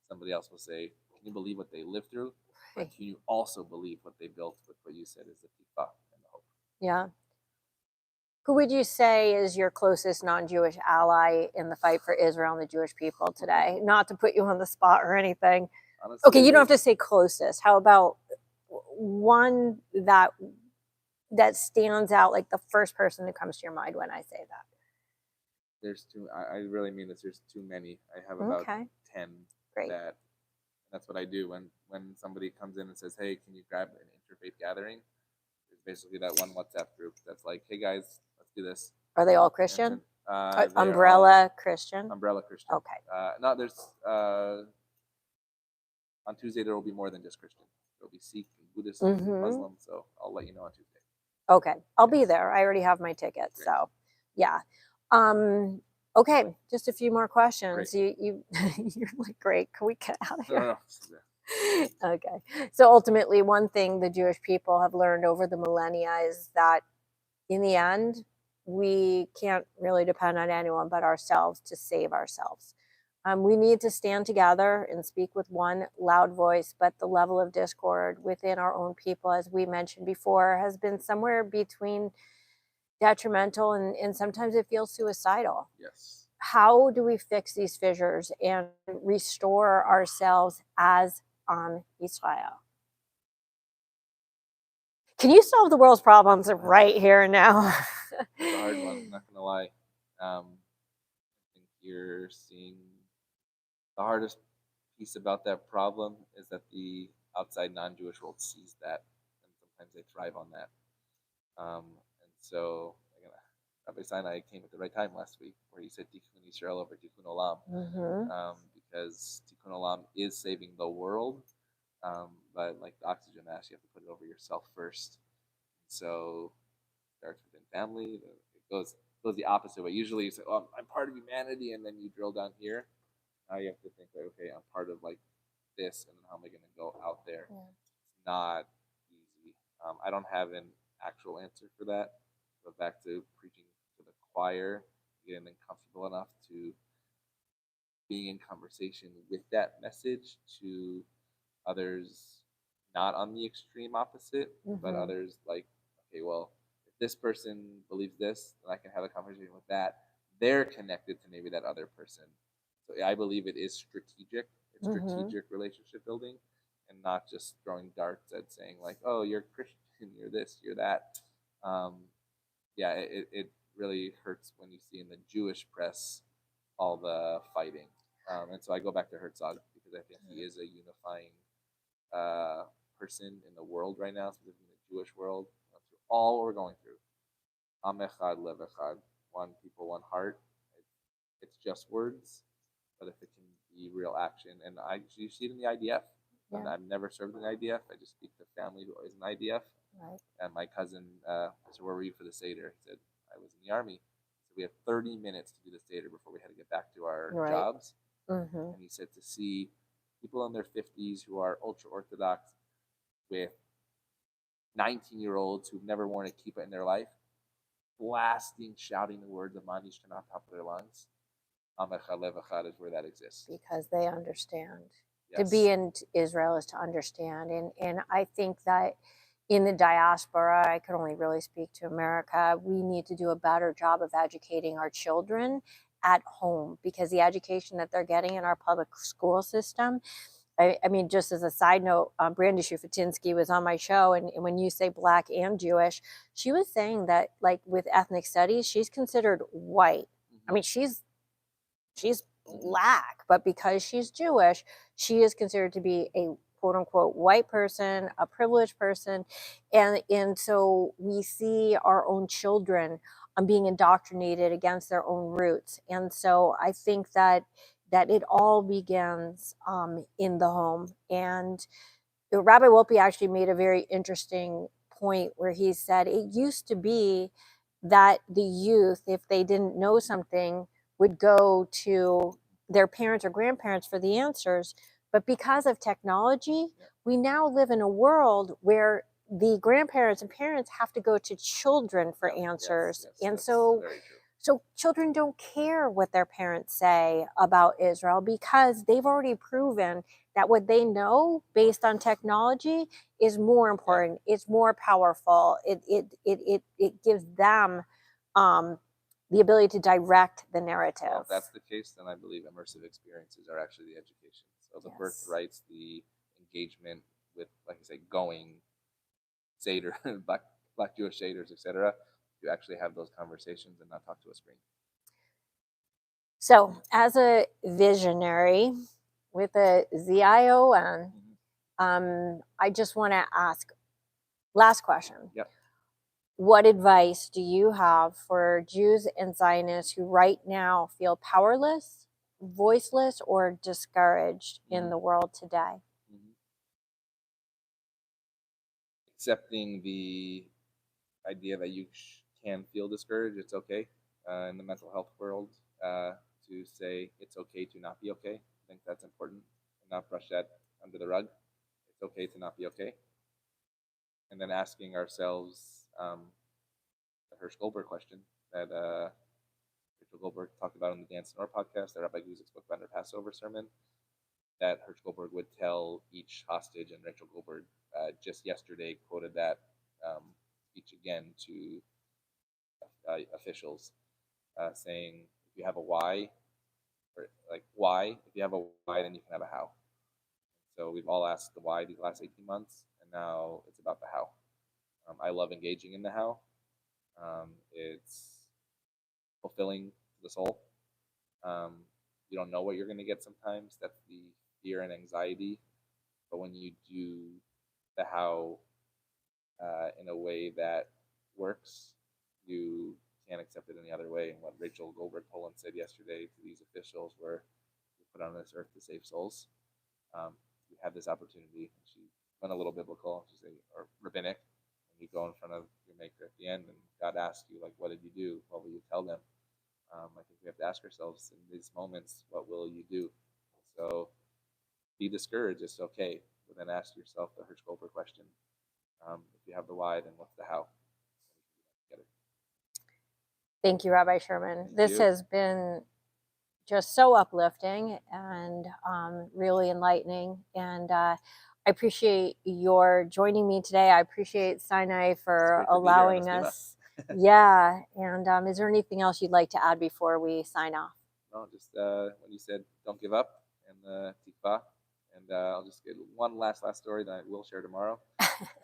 somebody else will say, can you believe what they lived through? But can you also believe what they built with what you said is the tikva and the hope? Yeah. Who would you say is your closest non-Jewish ally in the fight for Israel and the Jewish people today? Not to put you on the spot or anything. Honestly, Okay, you don't have to say closest. How about one that stands out, like the first person that comes to your mind when I say that? There's too. I really mean this. There's too many. I have about 10. Great. That's what I do when somebody comes in and says, "Hey, can you grab an interfaith gathering?" There's basically that one WhatsApp group that's like, "Hey guys, let's do this." Are they all Christian? Umbrella all Christian? Umbrella Christian. Okay. No, there's on Tuesday there will be more than just Christian. There'll be Sikh and Buddhist and Muslim. So I'll let you know on Tuesday. Okay, I'll be there. I already have my ticket. Great. So, yeah. Okay, just a few more questions. Great. You're like, great. Can we get out of here? No. Okay. So ultimately, one thing the Jewish people have learned over the millennia is that in the end, we can't really depend on anyone but ourselves to save ourselves. We need to stand together and speak with one loud voice, but the level of discord within our own people, as we mentioned before, has been somewhere between detrimental and sometimes it feels suicidal. Yes. How do we fix these fissures and restore ourselves as Israel? Can you solve the world's problems right here and now? It's a hard one, I'm not gonna lie. I think you're seeing the hardest piece about that problem is that the outside non-Jewish world sees that, and sometimes they thrive on that. And so, Rabbi Sinai came at the right time last week, where he said Tikkun Yisrael over Tikkun Olam, because Tikkun Olam is saving the world, but like the oxygen mask, you have to put it over yourself first. So it starts within family. It goes the opposite way. Usually you say, "Oh, I'm part of humanity," and then you drill down here. Now you have to think, like, okay, I'm part of like this, and then how am I going to go out there? Yeah. It's not easy. I don't have an actual answer for that. But back to preaching to the choir, getting them comfortable enough to being in conversation with that message to others, not on the extreme opposite, but others like, okay, well, if this person believes this, then I can have a conversation with that. They're connected to maybe that other person. So I believe it is strategic. It's strategic relationship building, and not just throwing darts at saying like, "Oh, you're Christian, you're this, you're that." Yeah, it really hurts when you see in the Jewish press all the fighting, and so I go back to Herzog because I think he is a unifying person in the world right now, specifically in the Jewish world, through all we're going through. Am echad, lev echad, one people, one heart. It's just words, but if it can be real action, and you see it in the IDF. Yeah. And I've never served in the IDF. I just speak to family who is in the IDF. Right. And my cousin said, "Where were you for the Seder?" He said, "I was in the Army." So we had 30 minutes to do the Seder before we had to get back to our jobs. And he said to see people in their 50s who are ultra-Orthodox with 19-year-olds who've never worn a kippah in their life, blasting, shouting the words of Man Yishkan on top of their lungs. Am echad, lev echad is where that exists. Because they understand. Yes. To be in Israel is to understand. And I think that in the diaspora, I could only really speak to America, we need to do a better job of educating our children at home, because the education that they're getting in our public school system I mean, just as a side note, Brandy Shufutinsky was on my show, and when you say Black and Jewish, she was saying that, like, with ethnic studies, she's considered white. I mean, she's Black, but because she's Jewish, she is considered to be a quote unquote white person, a privileged person, and so we see our own children being indoctrinated against their own roots, and so I think that it all begins in the home. And Rabbi Wolpe actually made a very interesting point where he said it used to be that the youth, if they didn't know something, would go to their parents or grandparents for the answers. But because of technology, we now live in a world where the grandparents and parents have to go to children for answers. And so children don't care what their parents say about Israel, because they've already proven that what they know based on technology is more important. It's more powerful. It gives them the ability to direct the narrative. Well, if that's the case, then I believe immersive experiences are actually the education. So the birthrights, the engagement with, like I say, going Seder, Black Jewish Seders, etc. You actually have those conversations and not talk to a screen. So, as a visionary with a Zion, I just want to ask, last question. Yep. What advice do you have for Jews and Zionists who right now feel powerless, voiceless, or discouraged in the world today? Accepting the idea that you can feel discouraged, it's okay in the mental health world to say it's okay to not be okay. I think that's important, and not brush that under the rug. It's okay to not be okay. And then asking ourselves the Hirsch Goldberg question that Rachel Goldberg talked about in the Dan Snore podcast, that Rabbi Guzik spoke about in her Passover sermon, that Hirsch Goldberg would tell each hostage, and Rachel Goldberg just yesterday quoted that speech again to officials, saying, if you have a why, or like why, if you have a why, then you can have a how. So we've all asked the why these last 18 months, and now it's about the how. I love engaging in the how. It's fulfilling to the soul. You don't know what you're going to get sometimes. That's the fear and anxiety. But when you do the how in a way that works, you can't accept it any other way. And what Rachel Goldberg Poland said yesterday to these officials were, we put on this earth to save souls. We have this opportunity. She went a little biblical, she said, or rabbinic. When you go in front of your maker at the end and God asks you, like, what did you do? What will you tell them? I think we have to ask ourselves in these moments, what will you do? So be discouraged, it's okay. But then ask yourself the Hirsch Goldberg question. If you have the why, then what's the how? Thank you, Rabbi Sherman. This has been just so uplifting and really enlightening. And I appreciate your joining me today. I appreciate Sinai for allowing us. Yeah. And is there anything else you'd like to add before we sign off? No, just when you said don't give up, and Hatikva. And I'll just get one last story that I will share tomorrow.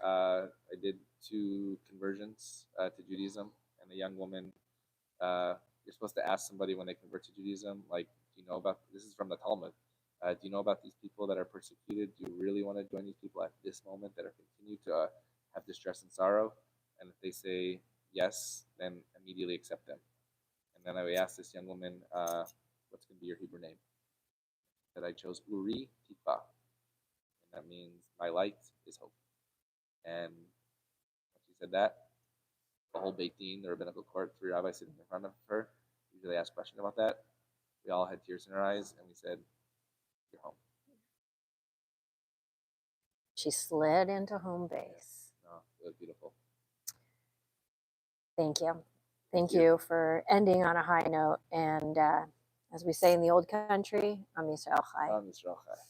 I did 2 conversions to Judaism, and a young woman, you're supposed to ask somebody when they convert to Judaism, like, do you know about, this is from the Talmud, do you know about these people that are persecuted? Do you really want to join these people at this moment that are continue to have distress and sorrow? And if they say yes, then immediately accept them. And then I asked this young woman, what's going to be your Hebrew name? That I chose Uri Tikva. And that means my light is hope. And when she said that, the whole Beit Din, the rabbinical court, 3 rabbis sitting in front of her, usually ask questions about that. We all had tears in our eyes, and we said, you're home. She slid into home base. No, it was beautiful. Thank you. Thank you for ending on a high note. And as we say in the old country, Am Yisrael Chai. Am Yisrael Chai.